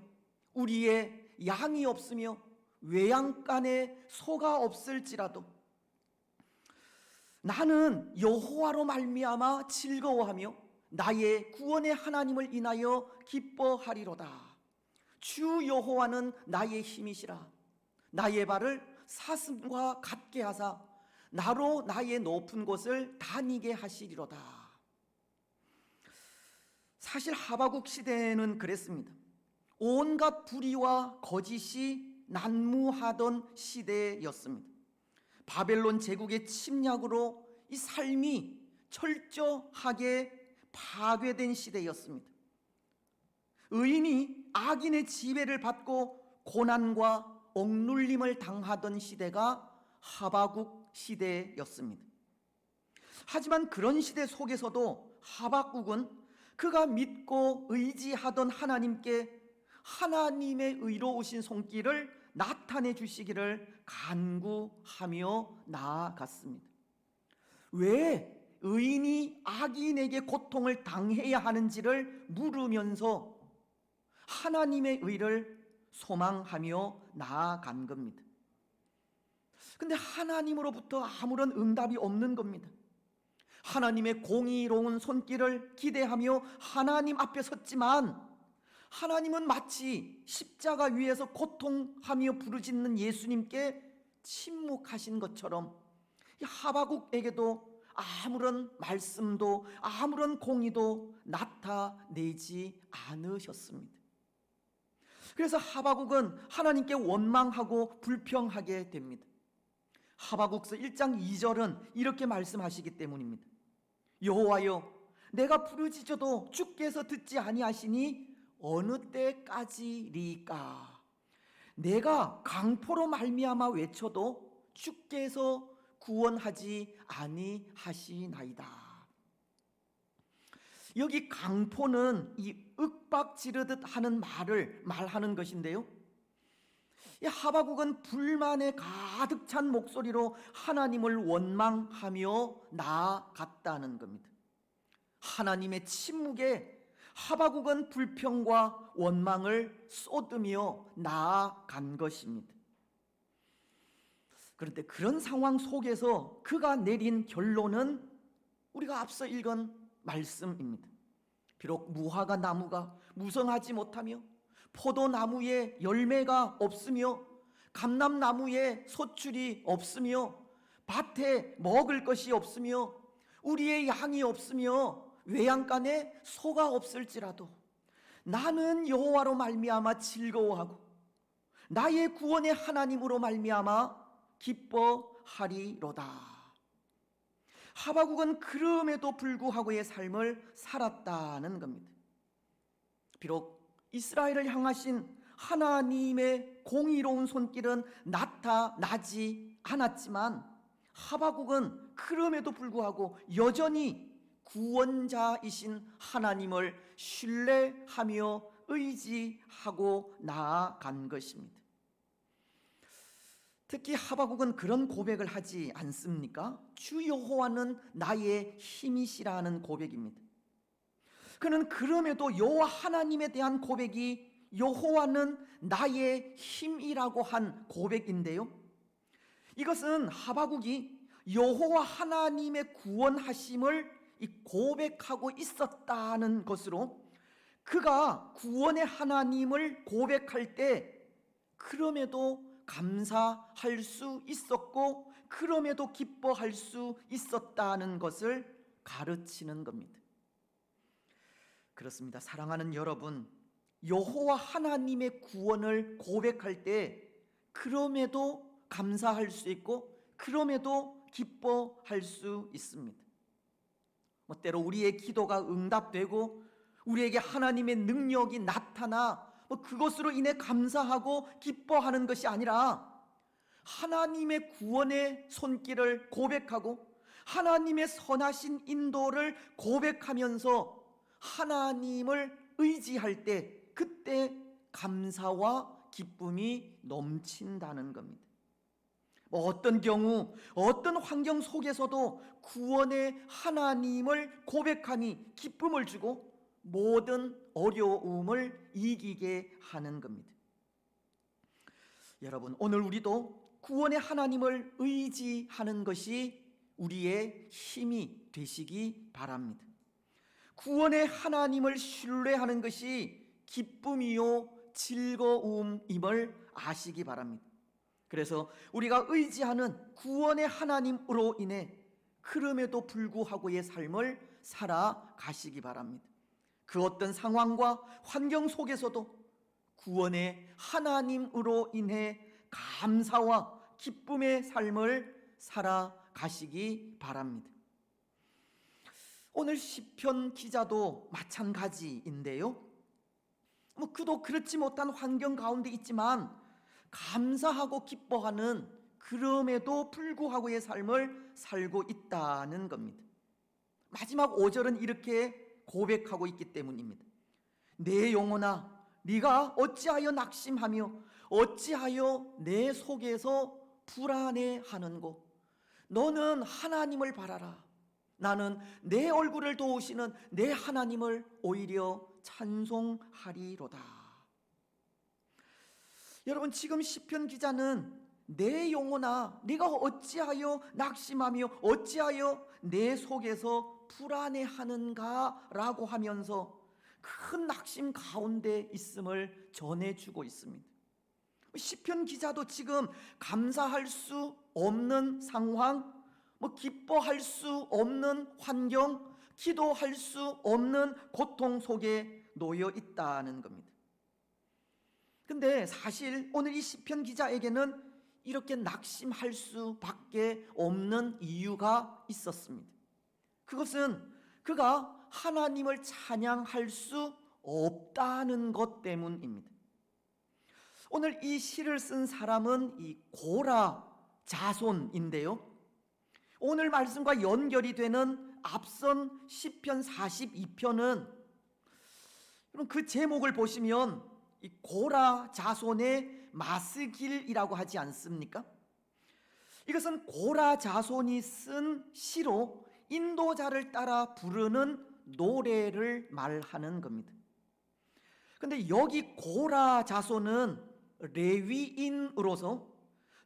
우리의 양이 없으며 외양간에 소가 없을지라도 나는 여호와로 말미암아 즐거워하며 나의 구원의 하나님을 인하여 기뻐하리로다. 주 여호와는 나의 힘이시라. 나의 발을 사슴과 같게 하사 나로 나의 높은 곳을 다니게 하시리로다. 사실 하바국 시대에는 그랬습니다. 온갖 불의와 거짓이 난무하던 시대였습니다. 바벨론 제국의 침략으로 이 삶이 철저하게 파괴된 시대였습니다. 의인이 악인의 지배를 받고 고난과 억눌림을 당하던 시대가 하바국 시대였습니다. 하지만 그런 시대 속에서도 하바국은 그가 믿고 의지하던 하나님께 하나님의 의로우신 손길을 나타내 주시기를 간구하며 나아갔습니다. 왜 의인이 악인에게 고통을 당해야 하는지를 물으면서 하나님의 의를 소망하며 나아간 겁니다. 근데 하나님으로부터 아무런 응답이 없는 겁니다. 하나님의 공의로운 손길을 기대하며 하나님 앞에 섰지만 하나님은 마치 십자가 위에서 고통하며 부르짖는 예수님께 침묵하신 것처럼 하바국에게도 아무런 말씀도 아무런 공의도 나타내지 않으셨습니다. 그래서 하바국은 하나님께 원망하고 불평하게 됩니다. 하바국서 1장 2절은 이렇게 말씀하시기 때문입니다. 여호와여, 내가 부르짖어도 주께서 듣지 아니하시니 어느 때까지리까? 내가 강포로 말미암아 외쳐도 주께서 구원하지 아니하시나이다. 여기 강포는 이 윽박 지르듯 하는 말을 말하는 것인데요. 이 하바국은 불만에 가득 찬 목소리로 하나님을 원망하며 나아갔다는 겁니다. 하나님의 침묵에 하바국은 불평과 원망을 쏟으며 나아간 것입니다. 그런데 그런 상황 속에서 그가 내린 결론은 우리가 앞서 읽은 말씀입니다. 비록 무화과 나무가 무성하지 못하며 포도나무에 열매가 없으며 감람나무에 소출이 없으며 밭에 먹을 것이 없으며 우리의 양이 없으며 외양간에 소가 없을지라도 나는 여호와로 말미암아 즐거워하고 나의 구원의 하나님으로 말미암아 기뻐하리로다. 하바국은 그럼에도 불구하고의 삶을 살았다는 겁니다. 비록 이스라엘을 향하신 하나님의 공의로운 손길은 나타나지 않았지만 하바국은 그럼에도 불구하고 여전히 구원자이신 하나님을 신뢰하며 의지하고 나아간 것입니다. 특히 하바국은 그런 고백을 하지 않습니까? 주 여호와는 나의 힘이시라는 고백입니다. 그는 그럼에도 여호와 하나님에 대한 고백이 여호와는 나의 힘이라고 한 고백인데요. 이것은 하바국이 여호와 하나님의 구원하심을 고백하고 있었다는 것으로, 그가 구원의 하나님을 고백할 때 그럼에도 감사할 수 있었고 그럼에도 기뻐할 수 있었다는 것을 가르치는 겁니다. 그렇습니다. 사랑하는 여러분, 여호와 하나님의 구원을 고백할 때 그럼에도 감사할 수 있고 그럼에도 기뻐할 수 있습니다. 때로 우리의 기도가 응답되고 우리에게 하나님의 능력이 나타나 그것으로 인해 감사하고 기뻐하는 것이 아니라, 하나님의 구원의 손길을 고백하고 하나님의 선하신 인도를 고백하면서 하나님을 의지할 때 그때 감사와 기쁨이 넘친다는 겁니다. 어떤 경우 어떤 환경 속에서도 구원의 하나님을 고백하니 기쁨을 주고 모든 어려움을 이기게 하는 겁니다. 여러분, 오늘 우리도 구원의 하나님을 의지하는 것이 우리의 힘이 되시기 바랍니다. 구원의 하나님을 신뢰하는 것이 기쁨이요 즐거움임을 아시기 바랍니다. 그래서 우리가 의지하는 구원의 하나님으로 인해 그럼에도 불구하고의 삶을 살아가시기 바랍니다. 그 어떤 상황과 환경 속에서도 구원의 하나님으로 인해 감사와 기쁨의 삶을 살아가시기 바랍니다. 오늘 시편 기자도 마찬가지인데요. 그도 그렇지 못한 환경 가운데 있지만 감사하고 기뻐하는 그럼에도 불구하고의 삶을 살고 있다는 겁니다. 마지막 5절은 이렇게 고백하고 있기 때문입니다. 내 영혼아, 네가 어찌하여 낙심하며 어찌하여 내 속에서 불안해하는고? 너는 하나님을 바라라. 나는 내 얼굴을 도우시는 내 하나님을 오히려 찬송하리로다. 여러분, 지금 시편 기자는 내 영혼아, 네가 어찌하여 낙심하며 어찌하여 내 속에서 불안해하는가 라고 하면서 큰 낙심 가운데 있음을 전해주고 있습니다. 시편 기자도 지금 감사할 수 없는 상황, 기뻐할 수 없는 환경, 기도할 수 없는 고통 속에 놓여 있다는 겁니다. 근데 사실 오늘 이 시편 기자에게는 이렇게 낙심할 수밖에 없는 이유가 있었습니다. 그것은 그가 하나님을 찬양할 수 없다는 것 때문입니다. 오늘 이 시를 쓴 사람은 이 고라 자손인데요, 오늘 말씀과 연결이 되는 앞선 시편 42편은 그 제목을 보시면 이 고라 자손의 마스길이라고 하지 않습니까? 이것은 고라 자손이 쓴 시로 인도자를 따라 부르는 노래를 말하는 겁니다. 근데 여기 고라 자손은 레위인으로서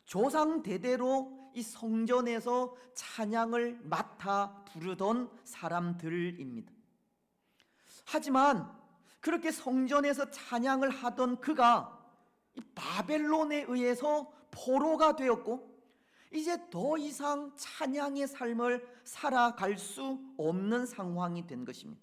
조상 대대로 이 성전에서 찬양을 맡아 부르던 사람들입니다. 하지만 그렇게 성전에서 찬양을 하던 그가 이 바벨론에 의해서 포로가 되었고 이제 더 이상 찬양의 삶을 살아갈 수 없는 상황이 된 것입니다.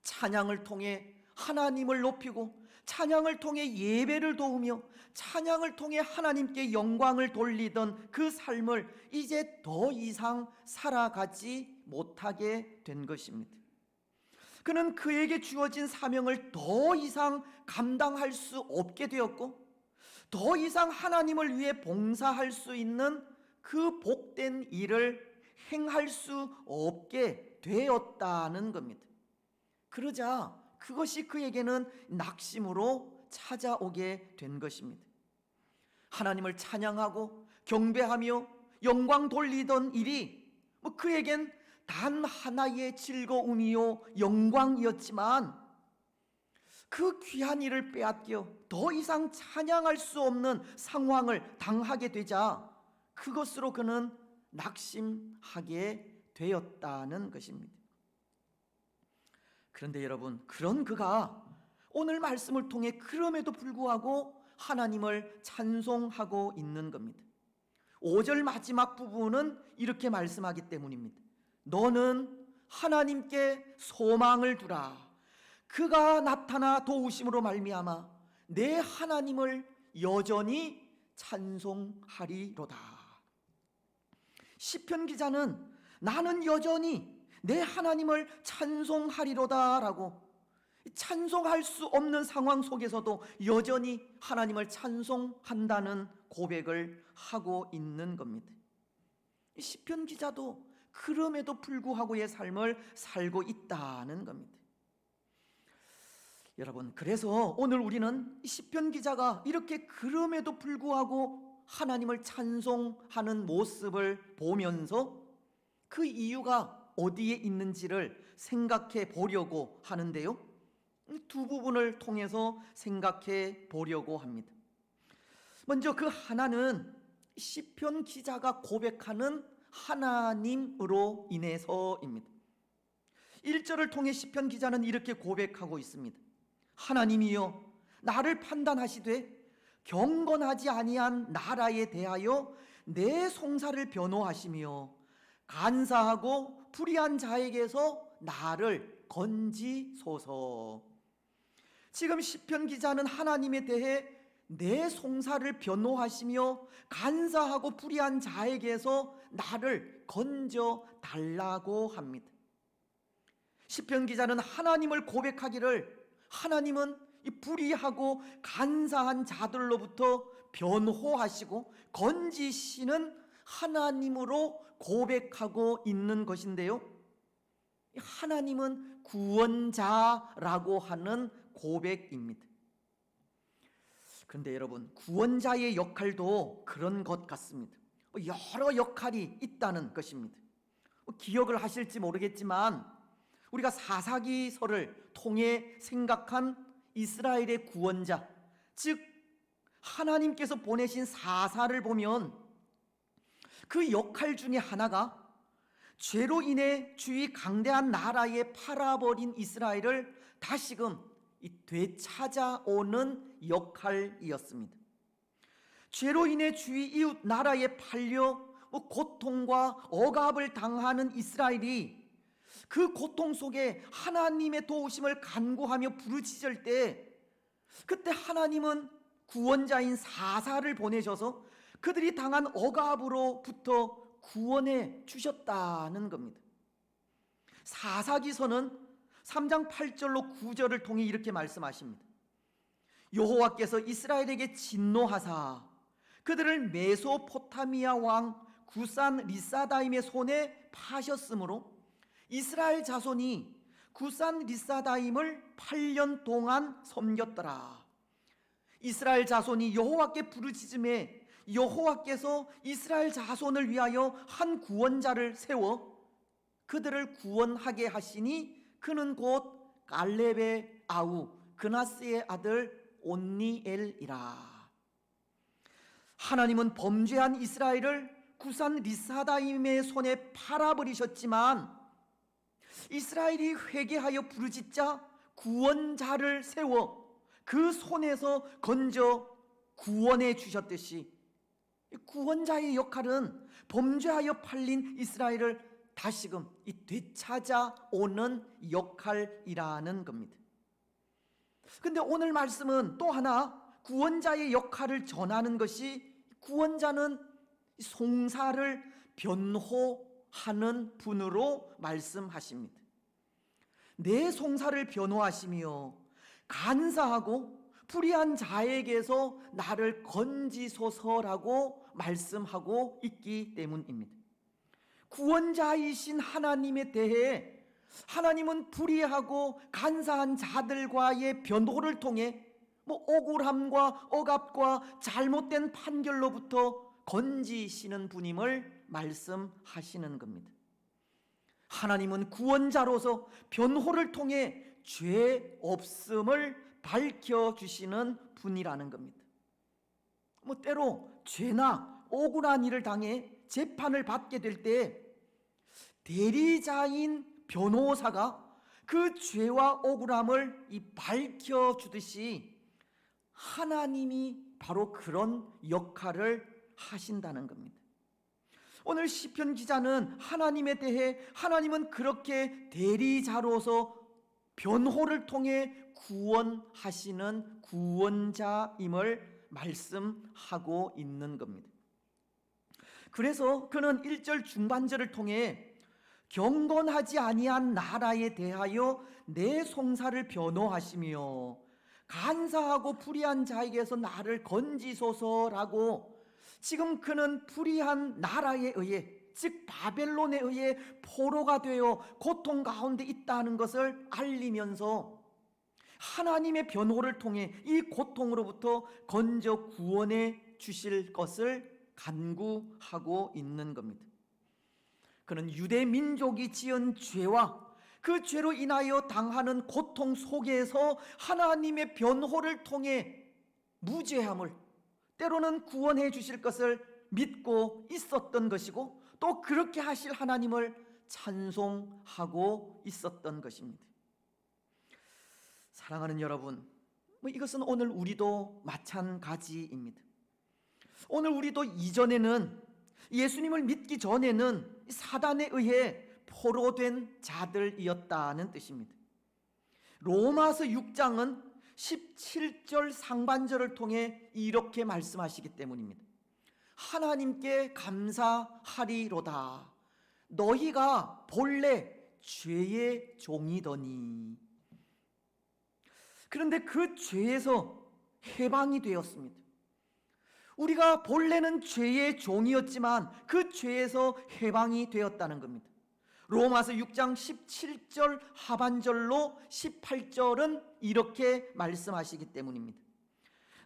찬양을 통해 하나님을 높이고 찬양을 통해 예배를 도우며 찬양을 통해 하나님께 영광을 돌리던 그 삶을 이제 더 이상 살아가지 못하게 된 것입니다. 그는 그에게 주어진 사명을 더 이상 감당할 수 없게 되었고 더 이상 하나님을 위해 봉사할 수 있는 그 복된 일을 행할 수 없게 되었다는 겁니다. 그러자 그것이 그에게는 낙심으로 찾아오게 된 것입니다. 하나님을 찬양하고 경배하며 영광 돌리던 일이 그에겐 단 하나의 즐거움이요 영광이었지만 그 귀한 일을 빼앗겨 더 이상 찬양할 수 없는 상황을 당하게 되자 그것으로 그는 낙심하게 되었다는 것입니다. 그런데 여러분, 그런 그가 오늘 말씀을 통해 그럼에도 불구하고 하나님을 찬송하고 있는 겁니다. 5절 마지막 부분은 이렇게 말씀하기 때문입니다. 너는 하나님께 소망을 두라. 그가 나타나 도우심으로 말미암아 내 하나님을 여전히 찬송하리로다. 시편 기자는 나는 여전히 내 하나님을 찬송하리로다라고, 찬송할 수 없는 상황 속에서도 여전히 하나님을 찬송한다는 고백을 하고 있는 겁니다. 시편 기자도 그럼에도 불구하고의 삶을 살고 있다는 겁니다. 여러분, 그래서 오늘 우리는 시편 기자가 이렇게 그럼에도 불구하고 하나님을 찬송하는 모습을 보면서 그 이유가 어디에 있는지를 생각해 보려고 하는데요, 두 부분을 통해서 생각해 보려고 합니다. 먼저 그 하나는 시편 기자가 고백하는 하나님으로 인해서입니다. 1절을 통해 시편 기자는 이렇게 고백하고 있습니다. 하나님이여 나를 판단하시되 경건하지 아니한 나라에 대하여 내 송사를 변호하시며 간사하고 불의한 자에게서 나를 건지소서. 지금 시편 기자는 하나님에 대해 내 송사를 변호하시며 간사하고 불의한 자에게서 나를 건져 달라고 합니다. 시편 기자는 하나님을 고백하기를 하나님은 이 불의하고 간사한 자들로부터 변호하시고 건지시는 하나님으로 고백하고 있는 것인데요, 하나님은 구원자라고 하는 고백입니다. 그런데 여러분, 구원자의 역할도 그런 것 같습니다. 여러 역할이 있다는 것입니다. 기억을 하실지 모르겠지만 우리가 사사기서를 통해 생각한 이스라엘의 구원자, 즉 하나님께서 보내신 사사를 보면 그 역할 중에 하나가 죄로 인해 주위 강대한 나라에 팔아버린 이스라엘을 다시금 되찾아오는 역할이었습니다. 죄로 인해 주위 이웃 나라에 팔려 고통과 억압을 당하는 이스라엘이 그 고통 속에 하나님의 도우심을 간구하며 부르짖을 때, 그때 하나님은 구원자인 사사를 보내셔서 그들이 당한 억압으로부터 구원해 주셨다는 겁니다. 사사기서는 3장 8절로 9절을 통해 이렇게 말씀하십니다. 여호와께서 이스라엘에게 진노하사 그들을 메소포타미아 왕 구산 리사다임의 손에 파셨으므로 이스라엘 자손이 구산 리사다임을 8년 동안 섬겼더라. 이스라엘 자손이 여호와께 부르짖음에 여호와께서 이스라엘 자손을 위하여 한 구원자를 세워 그들을 구원하게 하시니 그는 곧 갈렙의 아우 그나스의 아들 온니엘이라. 하나님은 범죄한 이스라엘을 구산 리사다임의 손에 팔아버리셨지만 이스라엘이 회개하여 부르짖자 구원자를 세워 그 손에서 건져 구원해 주셨듯이 구원자의 역할은 범죄하여 팔린 이스라엘을 다시금 되찾아오는 역할이라는 겁니다. 근데 오늘 말씀은 또 하나 구원자의 역할을 전하는 것이, 구원자는 송사를 변호하는 분으로 말씀하십니다. 내 송사를 변호하시며 간사하고 불의한 자에게서 나를 건지소서라고 말씀하고 있기 때문입니다. 구원자이신 하나님에 대해 하나님은 불의하고 간사한 자들과의 변호를 통해 억울함과 억압과 잘못된 판결로부터 건지시는 분임을 말씀하시는 겁니다. 하나님은 구원자로서 변호를 통해 죄 없음을 밝혀주시는 분이라는 겁니다. 때로 죄나 억울한 일을 당해 재판을 받게 될 때 대리자인 변호사가 그 죄와 억울함을 밝혀주듯이 하나님이 바로 그런 역할을 하신다는 겁니다. 오늘 시편 기자는 하나님에 대해 하나님은 그렇게 대리자로서 변호를 통해 구원하시는 구원자임을 말씀하고 있는 겁니다. 그래서 그는 1절 중반절을 통해 경건하지 아니한 나라에 대하여 내 송사를 변호하시며 간사하고 불의한 자에게서 나를 건지소서라고, 지금 그는 불의한 나라에 의해, 즉 바벨론에 의해 포로가 되어 고통 가운데 있다는 것을 알리면서 하나님의 변호를 통해 이 고통으로부터 건져 구원해 주실 것을 간구하고 있는 겁니다. 그는 유대 민족이 지은 죄와 그 죄로 인하여 당하는 고통 속에서 하나님의 변호를 통해 무죄함을, 때로는 구원해 주실 것을 믿고 있었던 것이고, 또 그렇게 하실 하나님을 찬송하고 있었던 것입니다. 사랑하는 여러분, 이것은 오늘 우리도 마찬가지입니다. 오늘 우리도 이전에는, 예수님을 믿기 전에는 사단에 의해 포로된 자들이었다는 뜻입니다. 로마서 6장은 17절 상반절을 통해 이렇게 말씀하시기 때문입니다. 하나님께 감사하리로다. 너희가 본래 죄의 종이더니. 그런데 그 죄에서 해방이 되었습니다. 우리가 본래는 죄의 종이었지만 그 죄에서 해방이 되었다는 겁니다. 로마서 6장 17절 하반절로 18절은 이렇게 말씀하시기 때문입니다.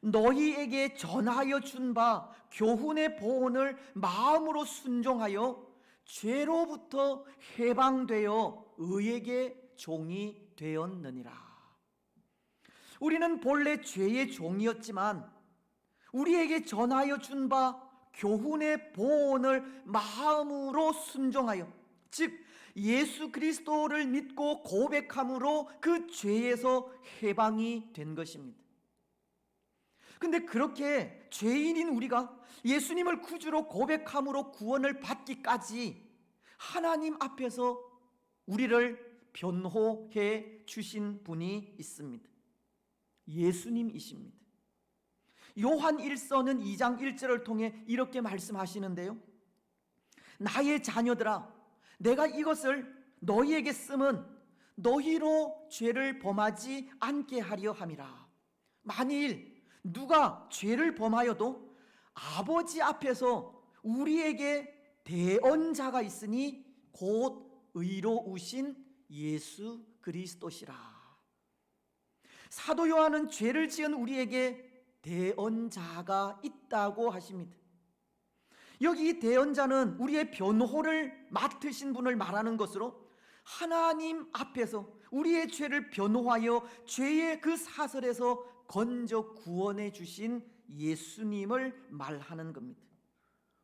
너희에게 전하여 준 바 교훈의 보온을 마음으로 순종하여 죄로부터 해방되어 의에게 종이 되었느니라. 우리는 본래 죄의 종이었지만 우리에게 전하여 준 바 교훈의 보온을 마음으로 순종하여, 즉 예수 그리스도를 믿고 고백함으로 그 죄에서 해방이 된 것입니다. 근데 그렇게 죄인인 우리가 예수님을 구주로 고백함으로 구원을 받기까지 하나님 앞에서 우리를 변호해 주신 분이 있습니다. 예수님이십니다. 요한 1서는 2장 1절을 통해 이렇게 말씀하시는데요. 나의 자녀들아, 내가 이것을 너희에게 쓰면 너희로 죄를 범하지 않게 하려 함이라. 만일 누가 죄를 범하여도 아버지 앞에서 우리에게 대언자가 있으니 곧 의로우신 예수 그리스도시라. 사도 요한은 죄를 지은 우리에게 대언자가 있다고 하십니다. 여기 이 대언자는 우리의 변호를 맡으신 분을 말하는 것으로 하나님 앞에서 우리의 죄를 변호하여 죄의 그 사슬에서 건져 구원해 주신 예수님을 말하는 겁니다.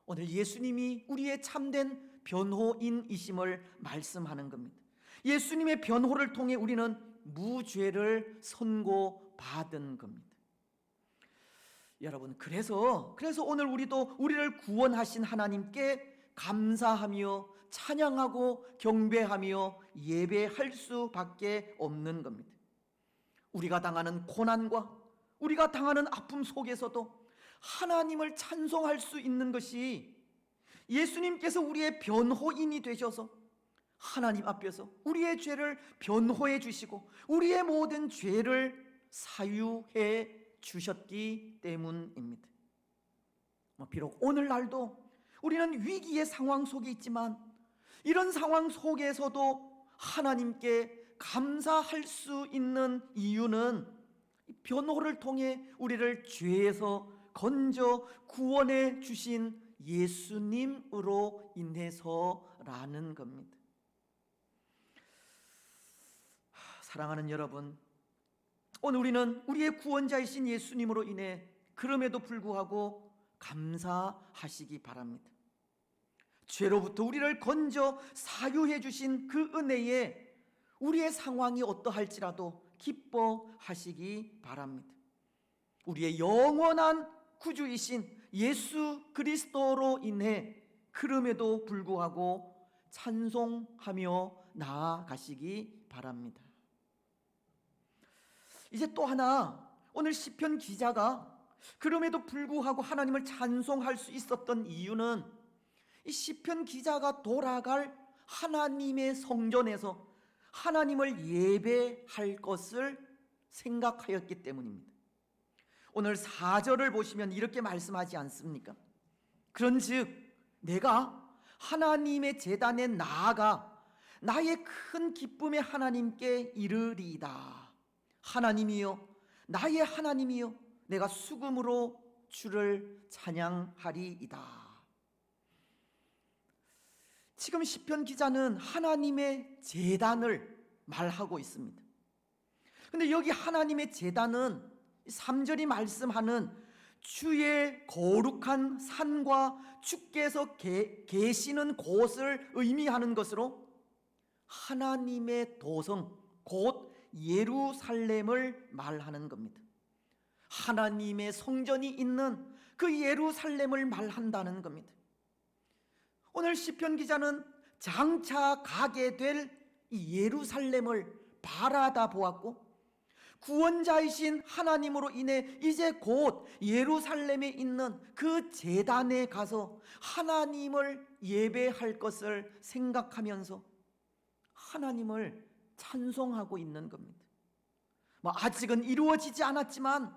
오늘 예수님이 우리의 참된 변호인이심을 말씀하는 겁니다. 예수님의 변호를 통해 우리는 무죄를 선고받은 겁니다. 여러분, 그래서 오늘 우리도 우리를 구원하신 하나님께 감사하며 찬양하고 경배하며 예배할 수밖에 없는 겁니다. 우리가 당하는 고난과 우리가 당하는 아픔 속에서도 하나님을 찬송할 수 있는 것이 예수님께서 우리의 변호인이 되셔서 하나님 앞에서 우리의 죄를 변호해 주시고 우리의 모든 죄를 사유해 주셨기 때문입니다. 비록 오늘날도 우리는 위기의 상황 속에 있지만 이런 상황 속에서도 하나님께 감사할 수 있는 이유는 변호를 통해 우리를 죄에서 건져 구원해 주신 예수님으로 인해서라는 겁니다. 사랑하는 여러분, 오늘 우리는 우리의 구원자이신 예수님으로 인해 그럼에도 불구하고 감사하시기 바랍니다. 죄로부터 우리를 건져 사유해 주신 그 은혜에 우리의 상황이 어떠할지라도 기뻐하시기 바랍니다. 우리의 영원한 구주이신 예수 그리스도로 인해 그럼에도 불구하고 찬송하며 나아가시기 바랍니다. 이제 또 하나, 오늘 시편 기자가 그럼에도 불구하고 하나님을 찬송할 수 있었던 이유는 이 시편 기자가 돌아갈 하나님의 성전에서 하나님을 예배할 것을 생각하였기 때문입니다. 오늘 4절을 보시면 이렇게 말씀하지 않습니까? 그런즉 내가 하나님의 제단에 나아가 나의 큰 기쁨의 하나님께 이르리이다. 하나님이여, 나의 하나님이여, 내가 수금으로 주를 찬양하리이다. 지금 시편 기자는 하나님의 제단을 말하고 있습니다. 근데 여기 하나님의 제단은 3절이 말씀하는 주의 거룩한 산과 주께서 계시는 곳을 의미하는 것으로 하나님의 도성 곧 예루살렘을 말하는 겁니다. 하나님의 성전이 있는 그 예루살렘을 말한다는 겁니다. 오늘 시편 기자는 장차 가게 될 이 예루살렘을 바라다 보았고 구원자이신 하나님으로 인해 이제 곧 예루살렘에 있는 그 제단에 가서 하나님을 예배할 것을 생각하면서 하나님을 찬송하고 있는 겁니다. 아직은 이루어지지 않았지만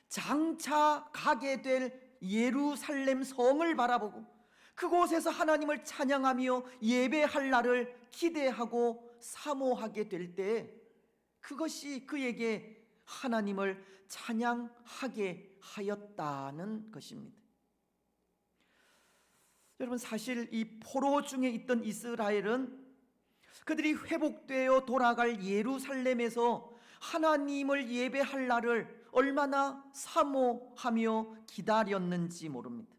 장차 가게 될 예루살렘 성을 바라보고 그곳에서 하나님을 찬양하며 예배할 날을 기대하고 사모하게 될 때 그것이 그에게 하나님을 찬양하게 하였다는 것입니다. 여러분, 사실 이 포로 중에 있던 이스라엘은 그들이 회복되어 돌아갈 예루살렘에서 하나님을 예배할 날을 얼마나 사모하며 기다렸는지 모릅니다.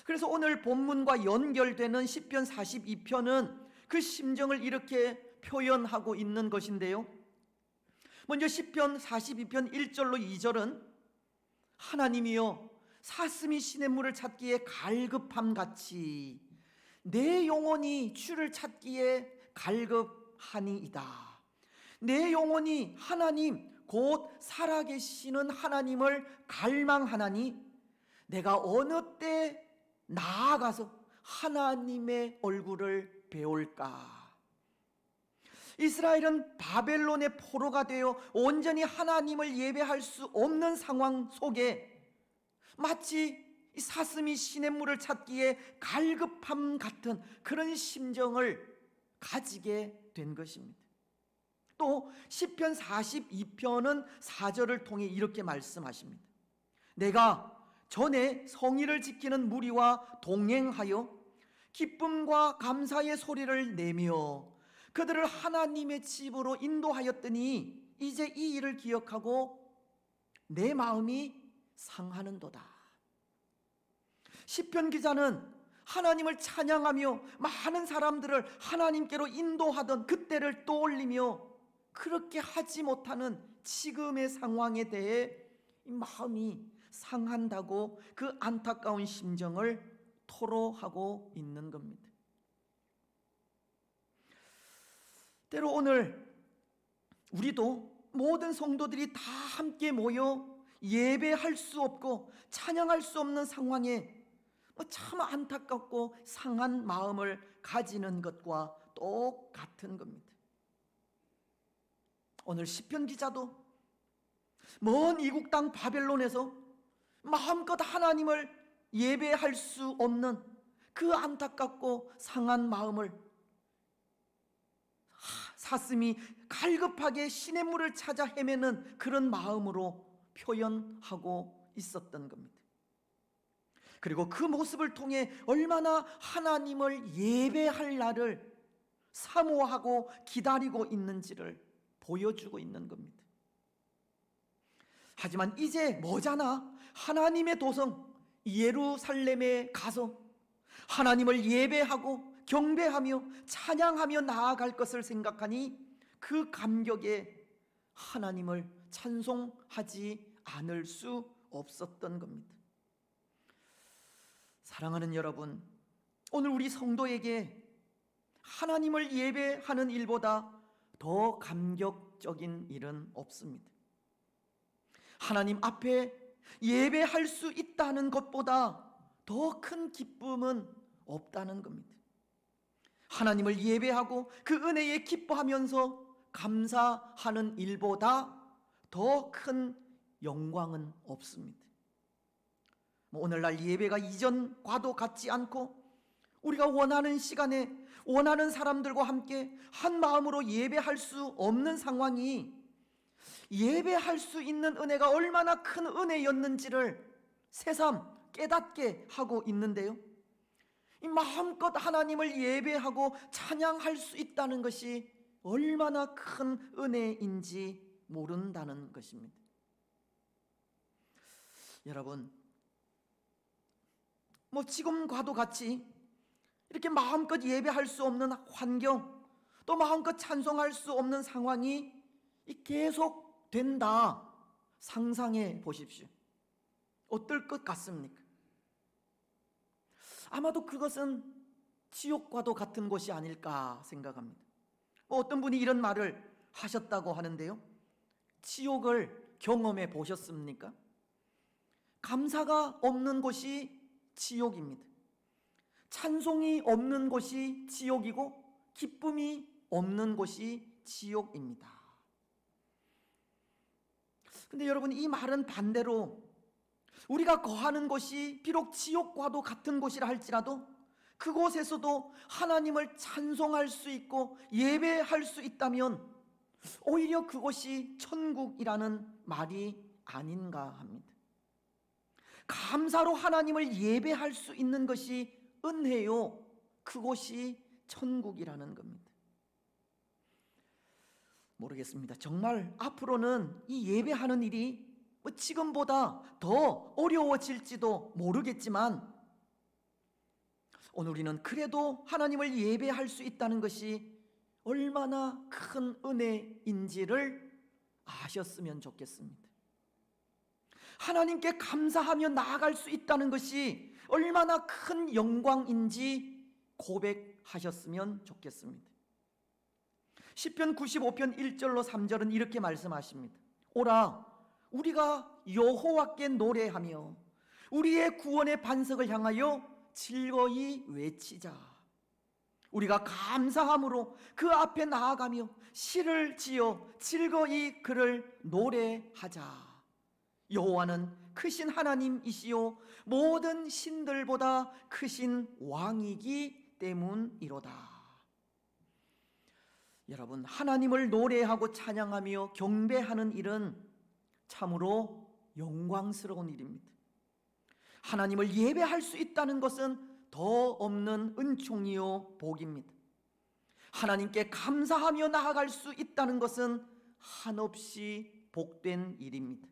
그래서 오늘 본문과 연결되는 시편 42편은 그 심정을 이렇게 표현하고 있는 것인데요. 먼저 시편 42편 1절로 2절은 하나님이여, 사슴이 시냇물을 찾기에 갈급함같이 내 영혼이 주를 찾기에 갈급하니이다. 내 영혼이 하나님 곧 살아계시는 하나님을 갈망하나니 내가 어느 때 나아가서 하나님의 얼굴을 배울까. 이스라엘은 바벨론의 포로가 되어 온전히 하나님을 예배할 수 없는 상황 속에 마치 사슴이 시냇물을 찾기에 갈급함 같은 그런 심정을 가지게 된 것입니다. 또 시편 42편은 4절을 통해 이렇게 말씀하십니다. 내가 전에 성의를 지키는 무리와 동행하여 기쁨과 감사의 소리를 내며 그들을 하나님의 집으로 인도하였더니 이제 이 일을 기억하고 내 마음이 상하는도다. 시편 기자는 하나님을 찬양하며 많은 사람들을 하나님께로 인도하던 그때를 떠올리며 그렇게 하지 못하는 지금의 상황에 대해 마음이 상한다고 그 안타까운 심정을 토로하고 있는 겁니다. 때로 오늘 우리도 모든 성도들이 다 함께 모여 예배할 수 없고 찬양할 수 없는 상황에 참 안타깝고 상한 마음을 가지는 것과 똑같은 겁니다. 오늘 시편 기자도 먼 이국 땅 바벨론에서 마음껏 하나님을 예배할 수 없는 그 안타깝고 상한 마음을 사슴이 갈급하게 시냇물을 찾아 헤매는 그런 마음으로 표현하고 있었던 겁니다. 그리고 그 모습을 통해 얼마나 하나님을 예배할 날을 사모하고 기다리고 있는지를 보여주고 있는 겁니다. 하지만 이제 뭐잖아, 하나님의 도성 예루살렘에 가서 하나님을 예배하고 경배하며 찬양하며 나아갈 것을 생각하니 그 감격에 하나님을 찬송하지 않을 수 없었던 겁니다. 사랑하는 여러분, 오늘 우리 성도에게 하나님을 예배하는 일보다 더 감격적인 일은 없습니다. 하나님 앞에 예배할 수 있다는 것보다 더 큰 기쁨은 없다는 겁니다. 하나님을 예배하고 그 은혜에 기뻐하면서 감사하는 일보다 더 큰 영광은 없습니다. 오늘날 예배가 이전과도 같지 않고 우리가 원하는 시간에 원하는 사람들과 함께 한 마음으로 예배할 수 없는 상황이 예배할 수 있는 은혜가 얼마나 큰 은혜였는지를 새삼 깨닫게 하고 있는데요. 이 마음껏 하나님을 예배하고 찬양할 수 있다는 것이 얼마나 큰 은혜인지 모른다는 것입니다. 여러분, 지금과도 같이 이렇게 마음껏 예배할 수 없는 환경, 또 마음껏 찬송할 수 없는 상황이 계속 된다 상상해 보십시오. 어떨 것 같습니까? 아마도 그것은 지옥과도 같은 곳이 아닐까 생각합니다. 어떤 분이 이런 말을 하셨다고 하는데요. 지옥을 경험해 보셨습니까? 감사가 없는 곳이 지옥입니다. 찬송이 없는 곳이 지옥이고 기쁨이 없는 곳이 지옥입니다. 근데 여러분, 이 말은 반대로 우리가 거하는 곳이 비록 지옥과도 같은 곳이라 할지라도 그곳에서도 하나님을 찬송할 수 있고 예배할 수 있다면 오히려 그곳이 천국이라는 말이 아닌가 합니다. 감사로 하나님을 예배할 수 있는 것이 은혜요, 그곳이 천국이라는 겁니다. 모르겠습니다. 정말 앞으로는 이 예배하는 일이 지금보다 더 어려워질지도 모르겠지만 오늘 우리는 그래도 하나님을 예배할 수 있다는 것이 얼마나 큰 은혜인지를 아셨으면 좋겠습니다. 하나님께 감사하며 나아갈 수 있다는 것이 얼마나 큰 영광인지 고백하셨으면 좋겠습니다. 시편 95편 1절로 3절은 이렇게 말씀하십니다. 오라, 우리가 여호와께 노래하며 우리의 구원의 반석을 향하여 즐거이 외치자. 우리가 감사함으로 그 앞에 나아가며 시를 지어 즐거이 그를 노래하자. 여호와는 크신 하나님이시요 모든 신들보다 크신 왕이기 때문이로다. 여러분, 하나님을 노래하고 찬양하며 경배하는 일은 참으로 영광스러운 일입니다. 하나님을 예배할 수 있다는 것은 더 없는 은총이요 복입니다. 하나님께 감사하며 나아갈 수 있다는 것은 한없이 복된 일입니다.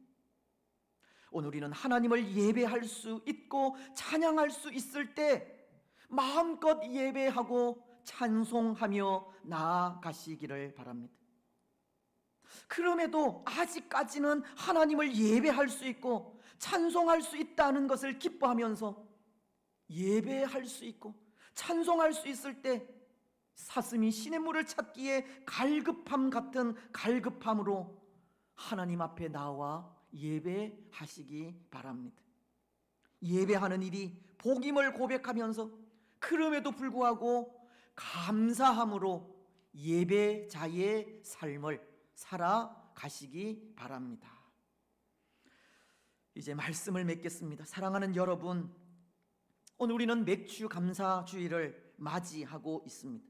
오늘 우리는 하나님을 예배할 수 있고 찬양할 수 있을 때 마음껏 예배하고 찬송하며 나아가시기를 바랍니다. 그럼에도 아직까지는 하나님을 예배할 수 있고 찬송할 수 있다는 것을 기뻐하면서 예배할 수 있고 찬송할 수 있을 때 사슴이 시냇물을 찾기에 갈급함 같은 갈급함으로 하나님 앞에 나와 예배하시기 바랍니다. 예배하는 일이 복임을 고백하면서 그럼에도 불구하고 감사함으로 예배자의 삶을 살아가시기 바랍니다. 이제 말씀을 맺겠습니다. 사랑하는 여러분, 오늘 우리는 맥주 감사주일을 맞이하고 있습니다.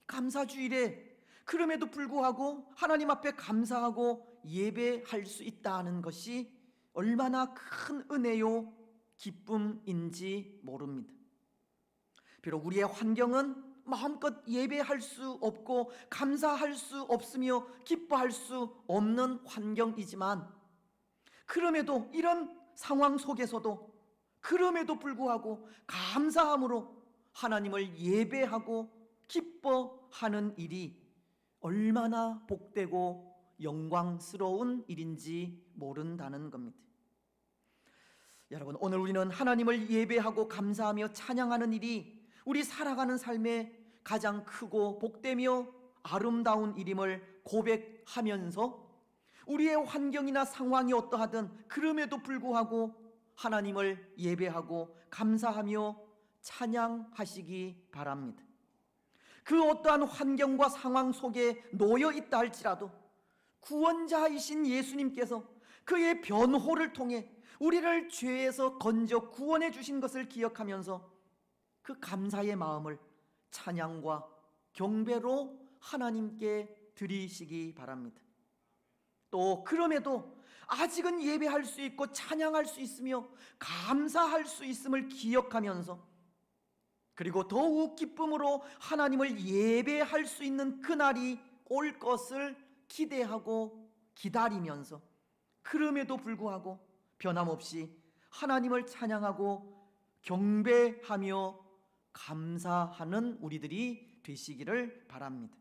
감사주일에 그럼에도 불구하고 하나님 앞에 감사하고 예배할 수 있다는 것이 얼마나 큰 은혜요 기쁨인지 모릅니다. 비록 우리의 환경은 마음껏 예배할 수 없고 감사할 수 없으며 기뻐할 수 없는 환경이지만 그럼에도 이런 상황 속에서도 그럼에도 불구하고 감사함으로 하나님을 예배하고 기뻐하는 일이 얼마나 복되고 영광스러운 일인지 모른다는 겁니다. 여러분, 오늘 우리는 하나님을 예배하고 감사하며 찬양하는 일이 우리 살아가는 삶의 가장 크고 복되며 아름다운 일임을 고백하면서 우리의 환경이나 상황이 어떠하든 그럼에도 불구하고 하나님을 예배하고 감사하며 찬양하시기 바랍니다. 그 어떠한 환경과 상황 속에 놓여 있다 할지라도 구원자이신 예수님께서 그의 변호를 통해 우리를 죄에서 건져 구원해 주신 것을 기억하면서 그 감사의 마음을 찬양과 경배로 하나님께 드리시기 바랍니다. 또 그럼에도 아직은 예배할 수 있고 찬양할 수 있으며 감사할 수 있음을 기억하면서, 그리고 더욱 기쁨으로 하나님을 예배할 수 있는 그날이 올 것을 기대하고 기다리면서, 그럼에도 불구하고 변함없이 하나님을 찬양하고 경배하며 감사하는 우리들이 되시기를 바랍니다.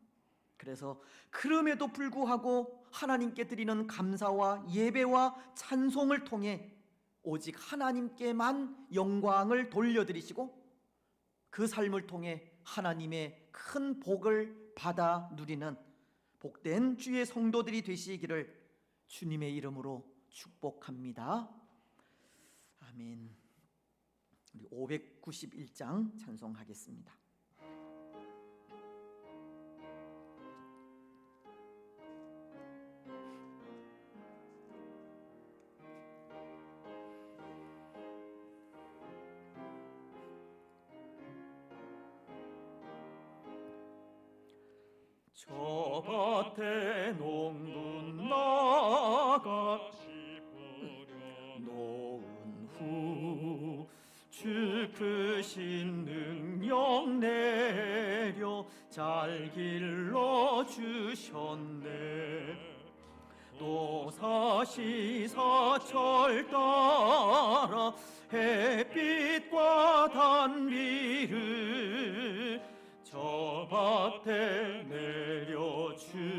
그래서 그럼에도 불구하고 하나님께 드리는 감사와 예배와 찬송을 통해 오직 하나님께만 영광을 돌려드리시고 그 삶을 통해 하나님의 큰 복을 받아 누리는 복된 주의 성도들이 되시기를 주님의 이름으로 축복합니다. 아멘. 우리 591장 찬송하겠습니다. 저 밭에 농분 나가 놓은 후 주 크신 능력 내려 잘 길러 주셨네. 또 사시사철 따라 햇빛과 단비를 저 밭에 내려주니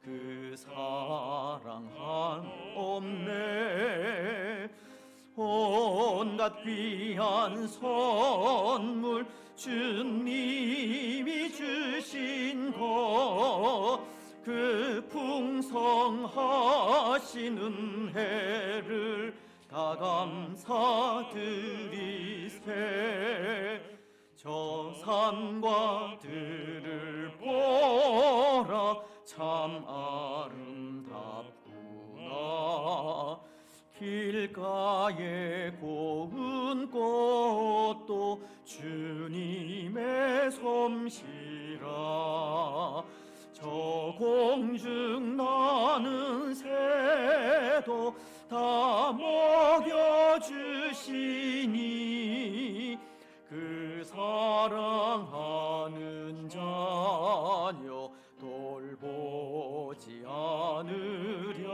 그 사랑 한없네. 온갖 귀한 선물 주님이 주신 것, 그 풍성하신 은혜를 다 감사드리세. 저 산과 들을 보라 참 아름답구나. 길가에 고운 꽃도 주님의 솜씨라. 저 공중 나는 새도 다 먹여주시니 그 사랑하는 자녀 돌보지 않으랴.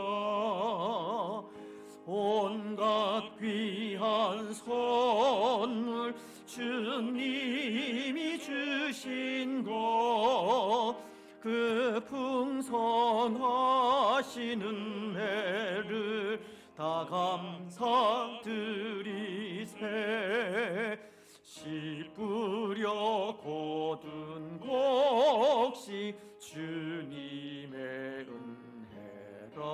온갖 귀한 선물 주님이 주신 것, 그 풍성하신 은혜를 다 감사드리세. 씨 뿌려 거둔 곡식 주님의 은혜라.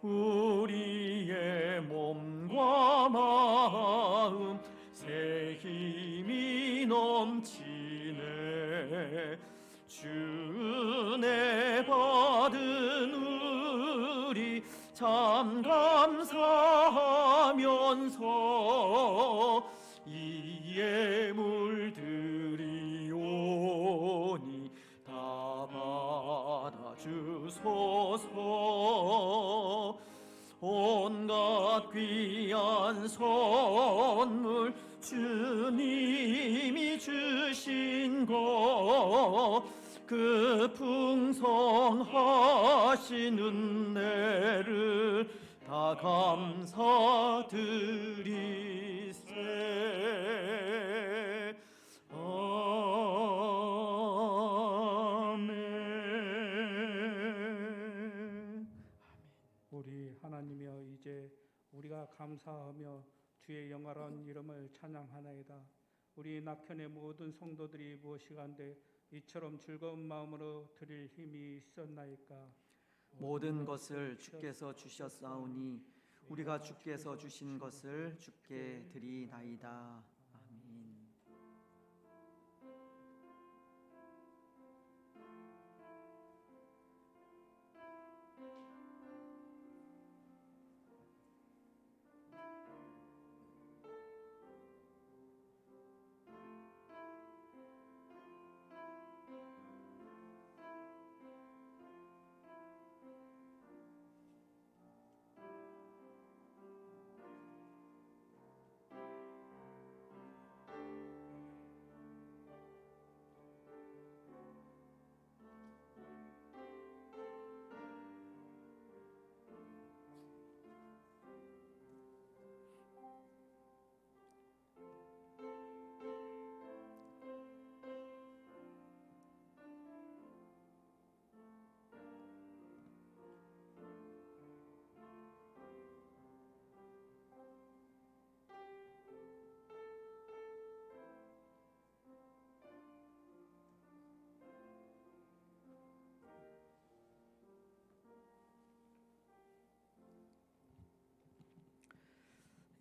우리의 몸과 마음 새 힘이 넘치네. 주 은혜 받은 우리 참 감사하면서 이에 물들이오니 다 받아주소서. 온갖 귀한 선물 주님이 주신 것, 그 풍성하신 은혜를 다 다 감사드리세. 아멘. 우리 하나님이여, 이제 우리가 감사하며 주의 영화로운 이름을 찬양하나이다. 우리 낙현의 모든 성도들이 무엇이간데 이처럼 즐거운 마음으로 드릴 힘이 있었나이까. 모든 것을 주께서 주셨사오니 우리가 주께서 주신 것을 주께 드리나이다. 아멘.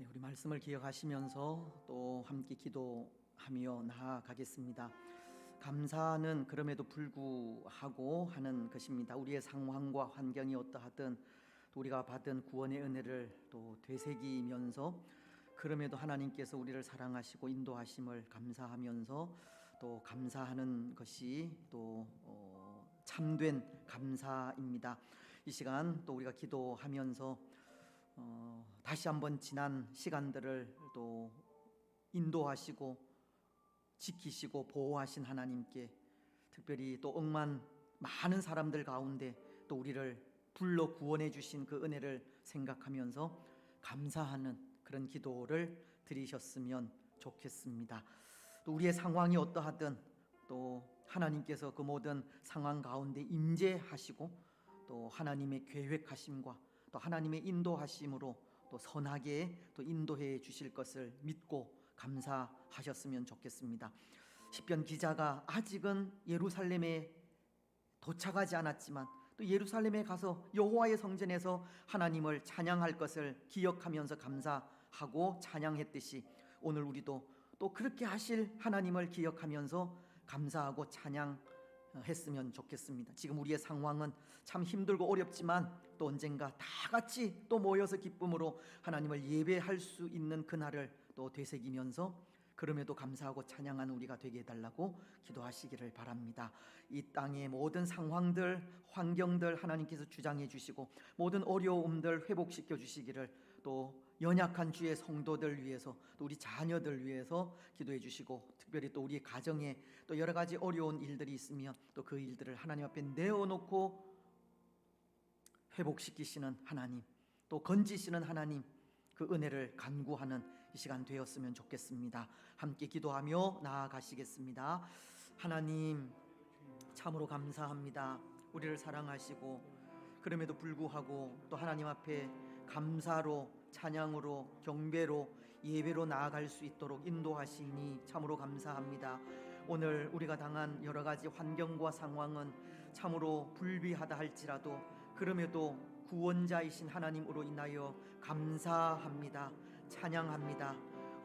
우리 말씀을 기억하시면서 또 함께 기도하며 나아가겠습니다. 감사는 그럼에도 불구하고 하는 것입니다. 우리의 상황과 환경이 어떠하든 또 우리가 받은 구원의 은혜를 또 되새기면서 그럼에도 하나님께서 우리를 사랑하시고 인도하심을 감사하면서 또 감사하는 것이 또 참된 감사입니다. 이 시간 또 우리가 기도하면서 다시 한번 지난 시간들을 또 인도하시고 지키시고 보호하신 하나님께, 특별히 또 억만 많은 사람들 가운데 또 우리를 불러 구원해 주신 그 은혜를 생각하면서 감사하는 그런 기도를 드리셨으면 좋겠습니다. 또 우리의 상황이 어떠하든 또 하나님께서 그 모든 상황 가운데 임재하시고 또 하나님의 계획하심과 또 하나님의 인도하심으로 또 선하게 또 인도해 주실 것을 믿고 감사하셨으면 좋겠습니다. 시편 기자가 아직은 예루살렘에 도착하지 않았지만 또 예루살렘에 가서 여호와의 성전에서 하나님을 찬양할 것을 기억하면서 감사하고 찬양했듯이 오늘 우리도 또 그렇게 하실 하나님을 기억하면서 감사하고 찬양했으면 좋겠습니다. 지금 우리의 상황은 참 힘들고 어렵지만 또 언젠가 다 같이 또 모여서 기쁨으로 하나님을 예배할 수 있는 그날을 또 되새기면서 그럼에도 감사하고 찬양하는 우리가 되게 해달라고 기도하시기를 바랍니다. 이 땅의 모든 상황들, 환경들 하나님께서 주장해 주시고 모든 어려움들 회복시켜 주시기를, 또 연약한 주의 성도들 위해서 또 우리 자녀들 위해서 기도해 주시고, 특별히 또 우리 가정에 또 여러 가지 어려운 일들이 있으면 또 그 일들을 하나님 앞에 내어놓고 회복시키시는 하나님, 또 건지시는 하나님, 그 은혜를 간구하는 이 시간 되었으면 좋겠습니다. 함께 기도하며 나아가시겠습니다. 하나님, 참으로 감사합니다. 우리를 사랑하시고 그럼에도 불구하고 또 하나님 앞에 감사로, 찬양으로, 경배로, 예배로 나아갈 수 있도록 인도하시니 참으로 감사합니다. 오늘 우리가 당한 여러 가지 환경과 상황은 참으로 불비하다 할지라도 그럼에도 구원자이신 하나님으로 인하여 감사합니다. 찬양합니다.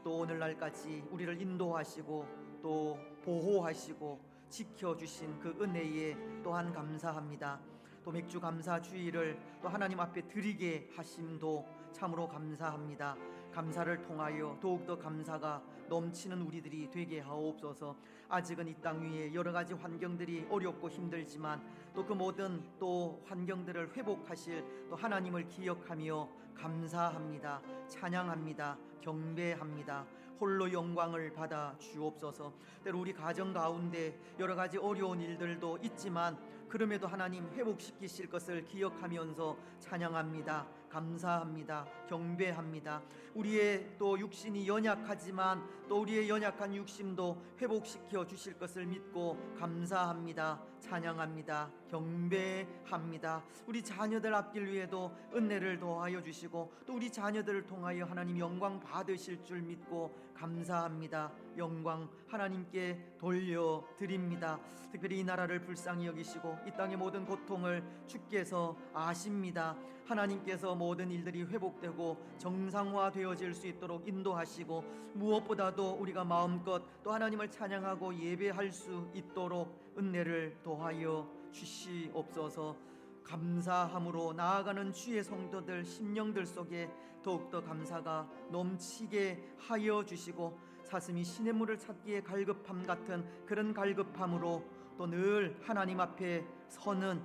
또 오늘날까지 우리를 인도하시고 또 보호하시고 지켜주신 그 은혜에 또한 감사합니다. 또 맥주 감사 주일을 또 하나님 앞에 드리게 하심도 참으로 감사합니다. 감사를 통하여 더욱더 감사가 넘치는 우리들이 되게 하옵소서. 아직은 이 땅 위에 여러 가지 환경들이 어렵고 힘들지만 또 그 모든 또 환경들을 회복하실 또 하나님을 기억하며 감사합니다. 찬양합니다. 경배합니다. 홀로 영광을 받아 주옵소서. 때로 우리 가정 가운데 여러 가지 어려운 일들도 있지만 그럼에도 하나님 회복시키실 것을 기억하면서 찬양합니다. 감사합니다. 경배합니다. 우리의 또 육신이 연약하지만 또 우리의 연약한 육심도 회복시켜 주실 것을 믿고 감사합니다. 찬양합니다. 경배합니다. 우리 자녀들 앞길 위에도 은혜를 더하여 주시고 또 우리 자녀들을 통하여 하나님 영광 받으실 줄 믿고 감사합니다. 영광 하나님께 돌려드립니다. 특별히 이 나라를 불쌍히 여기시고 이 땅의 모든 고통을 주께서 아십니다. 하나님께서 모든 일들이 회복되고 정상화되어질 수 있도록 인도하시고 무엇보다도 우리가 마음껏 또 하나님을 찬양하고 예배할 수 있도록 은혜를 더하여 주시옵소서. 감사함으로 나아가는 주의 성도들 심령들 속에 더욱더 감사가 넘치게 하여 주시고 사슴이 시냇물을 찾기에 갈급함 같은 그런 갈급함으로 또 늘 하나님 앞에 서는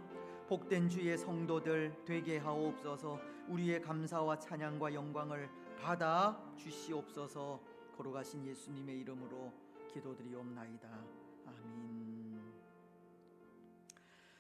복된 주의 성도들 되게 하옵소서. 우리의 감사와 찬양과 영광을 받아 주시옵소서. 거룩하신 예수님의 이름으로 기도드리옵나이다. 아멘.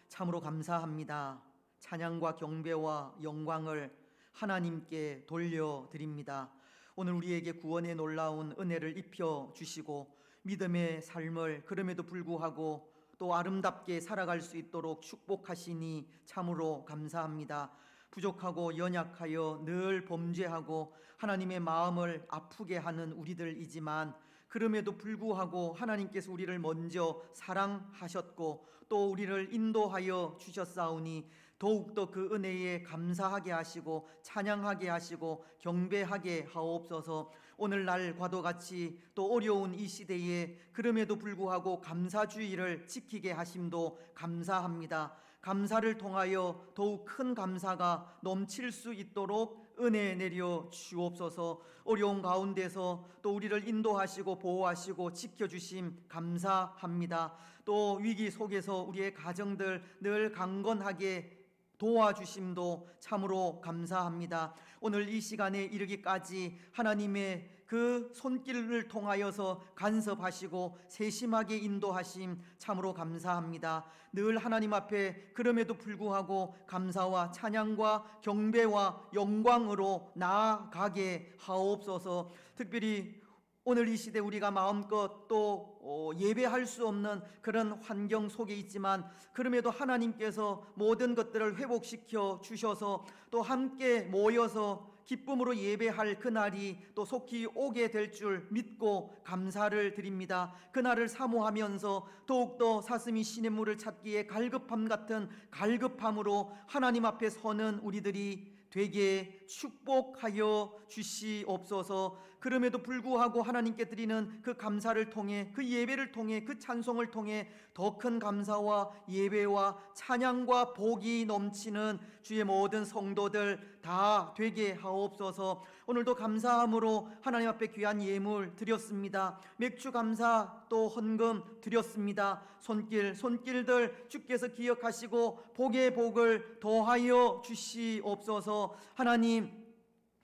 참으로 감사합니다. 찬양과 경배와 영광을 하나님께 돌려드립니다. 오늘 우리에게 구원의 놀라운 은혜를 입혀 주시고 믿음의 삶을 그럼에도 불구하고 또 아름답게 살아갈 수 있도록 축복하시니 참으로 감사합니다. 부족하고 연약하여 늘 범죄하고 하나님의 마음을 아프게 하는 우리들이지만 그럼에도 불구하고 하나님께서 우리를 먼저 사랑하셨고 또 우리를 인도하여 주셨사오니 더욱더 그 은혜에 감사하게 하시고 찬양하게 하시고 경배하게 하옵소서. 오늘날과도 같이 또 어려운 이 시대에 그럼에도 불구하고 감사주의를 지키게 하심도 감사합니다. 감사를 통하여 더욱 큰 감사가 넘칠 수 있도록 은혜 내려 주옵소서. 어려운 가운데서 또 우리를 인도하시고 보호하시고 지켜주심 감사합니다. 또 위기 속에서 우리의 가정들 늘 강건하게 도와주심도 참으로 감사합니다. 오늘 이 시간에 이르기까지 하나님의 그 손길을 통하여서 간섭하시고 세심하게 인도하심 참으로 감사합니다. 늘 하나님 앞에 그럼에도 불구하고 감사와 찬양과 경배와 영광으로 나아가게 하옵소서. 특별히 오늘 이 시대 우리가 마음껏 또 예배할 수 없는 그런 환경 속에 있지만 그럼에도 하나님께서 모든 것들을 회복시켜 주셔서 또 함께 모여서 기쁨으로 예배할 그날이 또 속히 오게 될 줄 믿고 감사를 드립니다. 그날을 사모하면서 더욱더 사슴이 시냇물을 찾기에 갈급함 같은 갈급함으로 하나님 앞에 서는 우리들이 되게 축복하여 주시옵소서. 그럼에도 불구하고 하나님께 드리는 그 감사를 통해 그 예배를 통해 그 찬송을 통해 더 큰 감사와 예배와 찬양과 복이 넘치는 주의 모든 성도들 다 되게 하옵소서. 오늘도 감사함으로 하나님 앞에 귀한 예물 드렸습니다. 맥주 감사 또 헌금 드렸습니다. 손길들 주께서 기억하시고 복의 복을 더하여 주시옵소서. 하나님,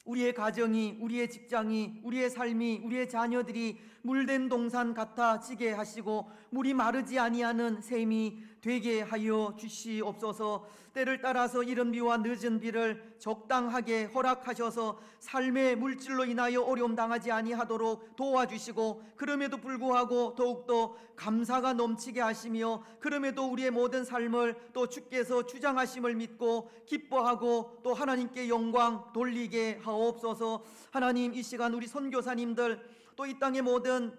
우리의 가정이, 우리의 직장이, 우리의 삶이, 우리의 자녀들이 물된 동산 같아지게 하시고 물이 마르지 아니하는 샘이 되게 하여 주시옵소서. 때를 따라서 이른 비와 늦은 비를 적당하게 허락하셔서 삶의 물질로 인하여 어려움 당하지 아니하도록 도와주시고 그럼에도 불구하고 더욱더 감사가 넘치게 하시며 그럼에도 우리의 모든 삶을 또 주께서 주장하심을 믿고 기뻐하고 또 하나님께 영광 돌리게 하옵소서. 하나님, 이 시간 우리 선교사님들 또 이 땅의 모든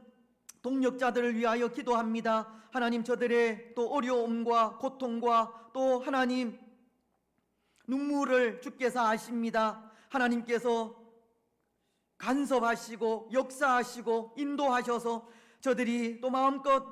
동력자들을 위하여 기도합니다. 하나님, 저들의 또 어려움과 고통과 또 하나님 눈물을 주께서 아십니다. 하나님께서 간섭하시고 역사하시고 인도하셔서 저들이 또 마음껏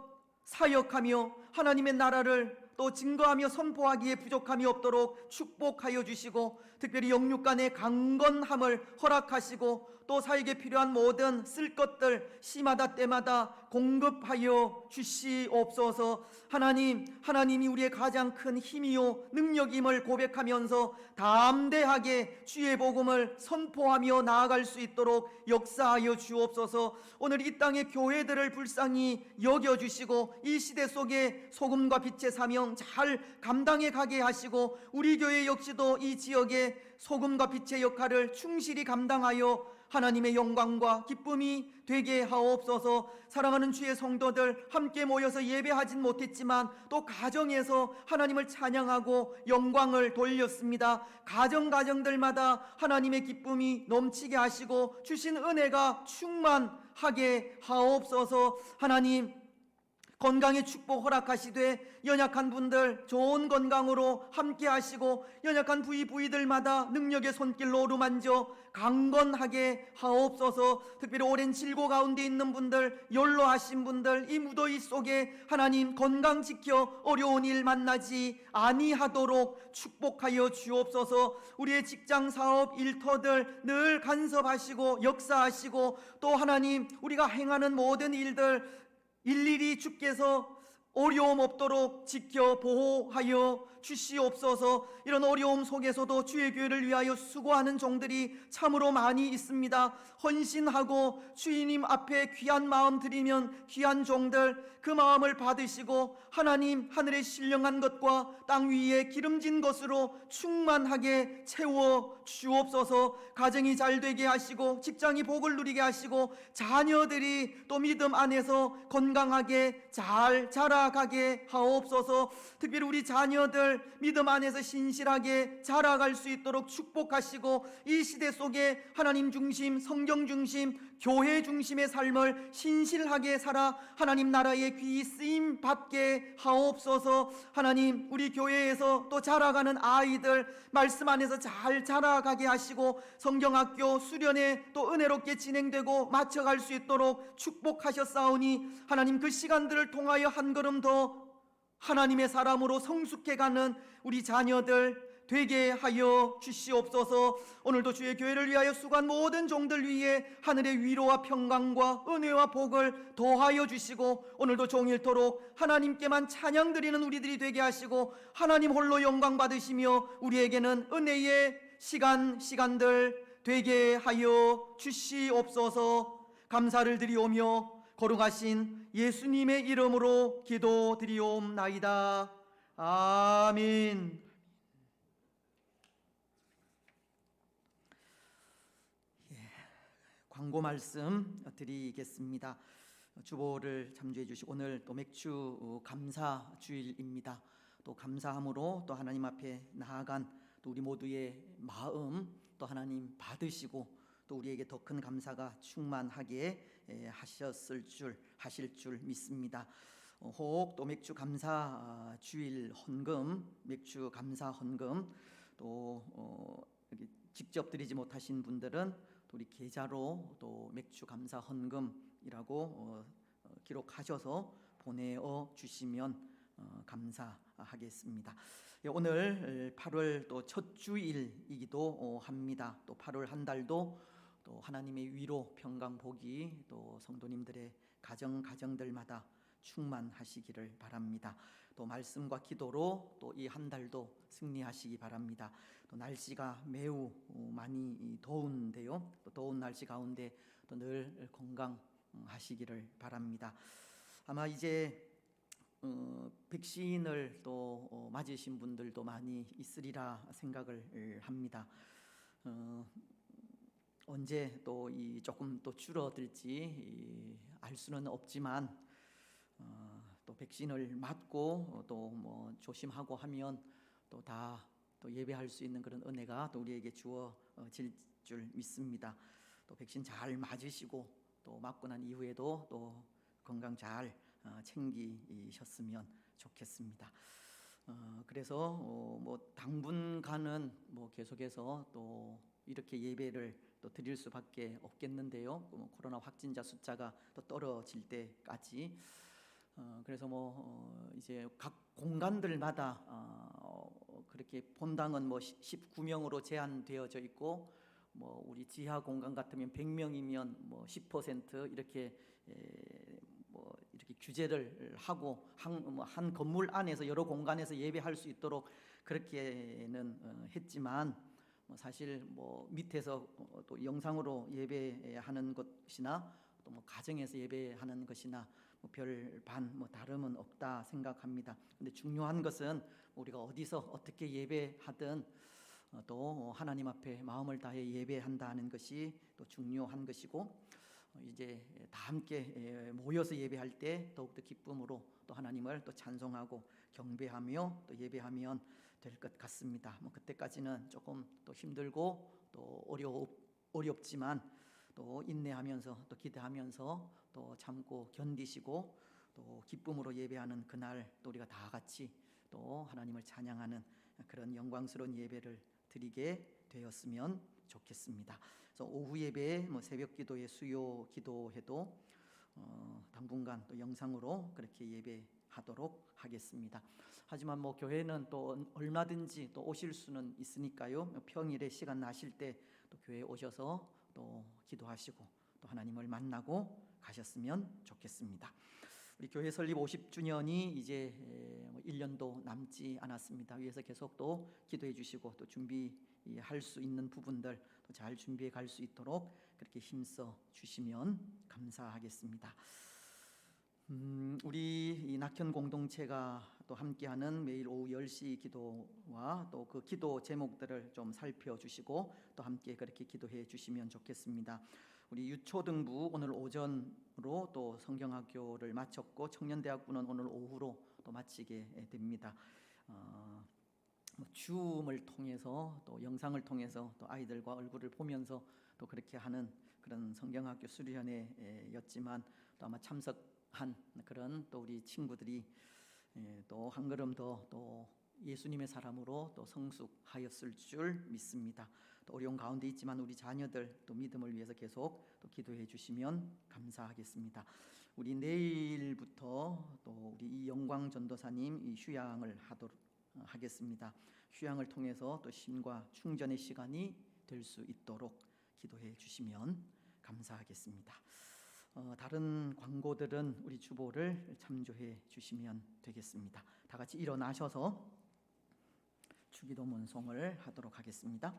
사역하며 하나님의 나라를 또 증거하며 선포하기에 부족함이 없도록 축복하여 주시고 특별히 영육간의 강건함을 허락하시고 또 사역에 필요한 모든 쓸 것들 시마다 때마다 공급하여 주시옵소서. 하나님이 우리의 가장 큰 힘이요 능력임을 고백하면서 담대하게 주의 복음을 선포하며 나아갈 수 있도록 역사하여 주옵소서. 오늘 이 땅의 교회들을 불쌍히 여겨주시고 이 시대 속에 소금과 빛의 사명 잘 감당해 가게 하시고 우리 교회 역시도 이 지역에 소금과 빛의 역할을 충실히 감당하여 하나님의 영광과 기쁨이 되게 하옵소서. 사랑하는 주의 성도들, 함께 모여서 예배하진 못했지만 또 가정에서 하나님을 찬양하고 영광을 돌렸습니다. 가정들마다 하나님의 기쁨이 넘치게 하시고 주신 은혜가 충만하게 하옵소서. 하나님, 건강의 축복 허락하시되 연약한 분들 좋은 건강으로 함께 하시고 연약한 부위들마다 능력의 손길로 어루만져 강건하게 하옵소서. 특별히 오랜 질고 가운데 있는 분들, 연로하신 분들, 이 무더위 속에 하나님 건강 지켜 어려운 일 만나지 아니하도록 축복하여 주옵소서. 우리의 직장 사업 일터들 늘 간섭하시고 역사하시고 또 하나님 우리가 행하는 모든 일들 일일이 주께서 어려움 없도록 지켜 보호하여 주시옵소서. 이런 어려움 속에서도 주의 교회를 위하여 수고하는 종들이 참으로 많이 있습니다. 헌신하고 주님 앞에 귀한 마음 드리면 귀한 종들, 그 마음을 받으시고 하나님 하늘의 신령한 것과 땅 위에 기름진 것으로 충만하게 채워 주옵소서. 가정이 잘 되게 하시고 직장이 복을 누리게 하시고 자녀들이 또 믿음 안에서 건강하게 잘 자라가게 하옵소서. 특별히 우리 자녀들 믿음 안에서 신실하게 자라갈 수 있도록 축복하시고 이 시대 속에 하나님 중심, 성경 중심, 교회 중심의 삶을 신실하게 살아 하나님 나라의 귀히 쓰임 받게 하옵소서. 하나님 우리 교회에서 또 자라가는 아이들 말씀 안에서 잘 자라가게 하시고 성경학교 수련회 또 은혜롭게 진행되고 마쳐갈 수 있도록 축복하셨사오니 하나님 그 시간들을 통하여 한 걸음 더 하나님의 사람으로 성숙해가는 우리 자녀들 되게 하여 주시옵소서. 오늘도 주의 교회를 위하여 수고한 모든 종들 위에 하늘의 위로와 평강과 은혜와 복을 더하여 주시고 오늘도 종일토록 하나님께만 찬양 드리는 우리들이 되게 하시고 하나님 홀로 영광 받으시며 우리에게는 은혜의 시간들 되게 하여 주시옵소서. 감사를 드리오며 거룩하신 예수님의 이름으로 기도드리옵나이다. 아멘. 광고 말씀 드리겠습니다. 주보를 참조해 주시고 오늘 또 맥주 감사 주일입니다. 또 감사함으로 또 하나님 앞에 나아간 또 우리 모두의 마음 또 하나님 받으시고 또 우리에게 더 큰 감사가 충만하게 하실 줄 믿습니다. 혹 또 맥주 감사 주일 헌금, 맥주 감사 헌금 또 직접 드리지 못하신 분들은 또 우리 계좌로 또 맥주 감사 헌금이라고 기록하셔서 보내어 주시면 감사하겠습니다. 오늘 8월 또 첫 주일이기도 합니다. 또 8월 한 달도 또 하나님의 위로 평강 복이 또 성도님들의 가정들마다 충만하시기를 바랍니다. 또 말씀과 기도로 또 이 한 달도 승리하시기 바랍니다. 또 날씨가 매우 많이 더운데요. 또 더운 날씨 가운데 또 늘 건강하시기를 바랍니다. 아마 이제 백신을 또 맞으신 분들도 많이 있으리라 생각을 합니다. 언제 또 이 조금 또 줄어들지 알 수는 없지만 또 백신을 맞고 또 뭐 조심하고 하면 또 다 또 예배할 수 있는 그런 은혜가 또 우리에게 주어질 줄 믿습니다. 또 백신 잘 맞으시고 또 맞고 난 이후에도 또 건강 잘 챙기셨으면 좋겠습니다. 그래서 뭐 당분간은 뭐 계속해서 또 이렇게 예배를 또 드릴 수밖에 없겠는데요. 코로나 확진자 숫자가 또 떨어질 때까지 그래서 뭐 이제 각 공간들마다 그렇게 본당은 뭐 19명으로 제한되어져 있고 뭐 우리 지하 공간 같으면 100명이면 뭐 10% 이렇게 뭐 이렇게 규제를 하고 한 건물 안에서 여러 공간에서 예배할 수 있도록 그렇게는 했지만 사실 뭐 밑에서 또 영상으로 예배하는 것이나 또 뭐 가정에서 예배하는 것이나 뭐 별반 뭐 다름은 없다 생각합니다. 근데 중요한 것은 우리가 어디서 어떻게 예배하든 또 하나님 앞에 마음을 다해 예배한다는 것이 또 중요한 것이고, 이제 다 함께 모여서 예배할 때 더욱더 기쁨으로 또 하나님을 또 찬송하고 경배하며 또 예배하면 될 것 같습니다. 그때까지는 조금 또 힘들고 또 어렵지만 또 인내하면서 또 기대하면서 또 참고 견디시고 또 기쁨으로 예배하는 그날 또 우리가 다 같이 또 하나님을 찬양하는 그런 영광스러운 예배를 드리게 되었으면 좋겠습니다. 그래서 오후 예배에 새벽 기도에 수요 기도해도 당분간 또 영상으로 그렇게 예배하도록 하겠습니다. 하지만 교회는 또 얼마든지 또 오실 수는 있으니까요. 평일에 시간 나실 때 또 교회에 오셔서 또 기도하시고 또 하나님을 만나고 가셨으면 좋겠습니다. 우리 교회 설립 50주년이 이제 1년도 남지 않았습니다. 위에서 계속 또 기도해 주시고 또 준비할 수 있는 부분들 또 잘 준비해 갈 수 있도록 그렇게 힘써 주시면 감사하겠습니다. 우리 이 낙현 공동체가 또 함께하는 매일 오후 10시 기도와 또 그 기도 제목들을 좀 살펴주시고 또 함께 그렇게 기도해 주시면 좋겠습니다. 우리 유초등부 오늘 오전으로 또 성경학교를 마쳤고 청년대학부는 오늘 오후로 또 마치게 됩니다. 줌을 통해서 또 영상을 통해서 또 아이들과 얼굴을 보면서 또 그렇게 하는 그런 성경학교 수련회였지만 또 아마 참석한 그런 또 우리 친구들이 또 한 걸음 더 또 예수님의 사람으로 또 성숙하였을 줄 믿습니다. 또 어려운 가운데 있지만 우리 자녀들 또 믿음을 위해서 계속 또 기도해 주시면 감사하겠습니다. 우리 내일부터 또 우리 이영광 전도사님 이 휴양을 하겠습니다. 휴양을 통해서 또 쉼과 충전의 시간이 될 수 있도록 기도해 주시면 감사하겠습니다. 다른 광고들은 우리 주보를 참조해 주시면 되겠습니다. 다 같이 일어나셔서 주기도 문송을 하도록 하겠습니다.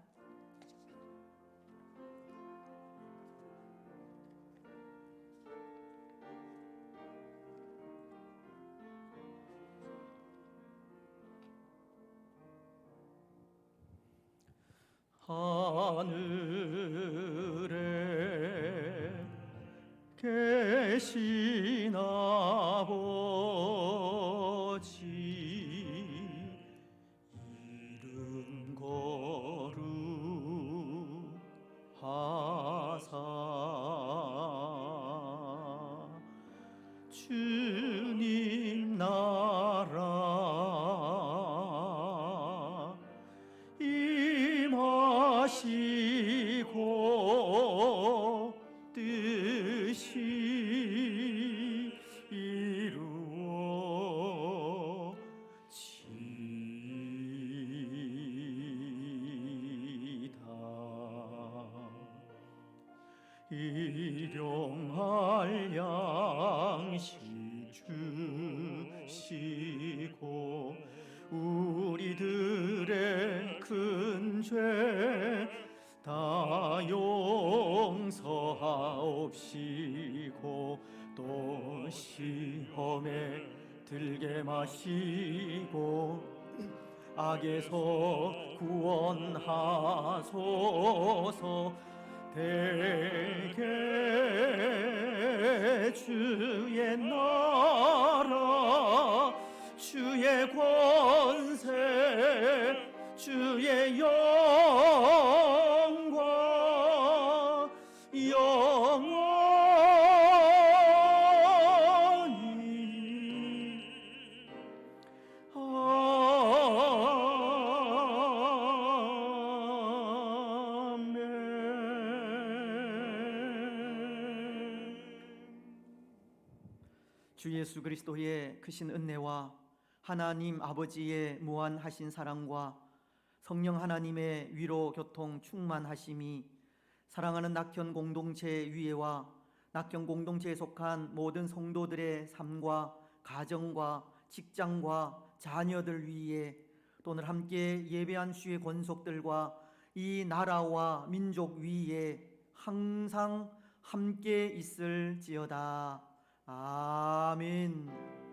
하늘에 계신 아버지 이름 거룩하사 주님 나라 임하시고 뜻이 이루어지다. 일용할 양식 주시고 우리들의 큰 죄 다 용서하옵시고 또 시험에 들게 마시고 악에서 구원하소서. 대개 주의 나라 주의 권세 주의 영광 영원히 아멘. 주 예수 그리스도의 크신 은혜와 하나님 아버지의 무한하신 사랑과 성령 하나님의 위로 교통 충만하심이 사랑하는 낙현 공동체 위에와 낙현 공동체에 속한 모든 성도들의 삶과 가정과 직장과 자녀들 위에 또 오늘 함께 예배한 주의 권속들과 이 나라와 민족 위에 항상 함께 있을지어다. 아멘.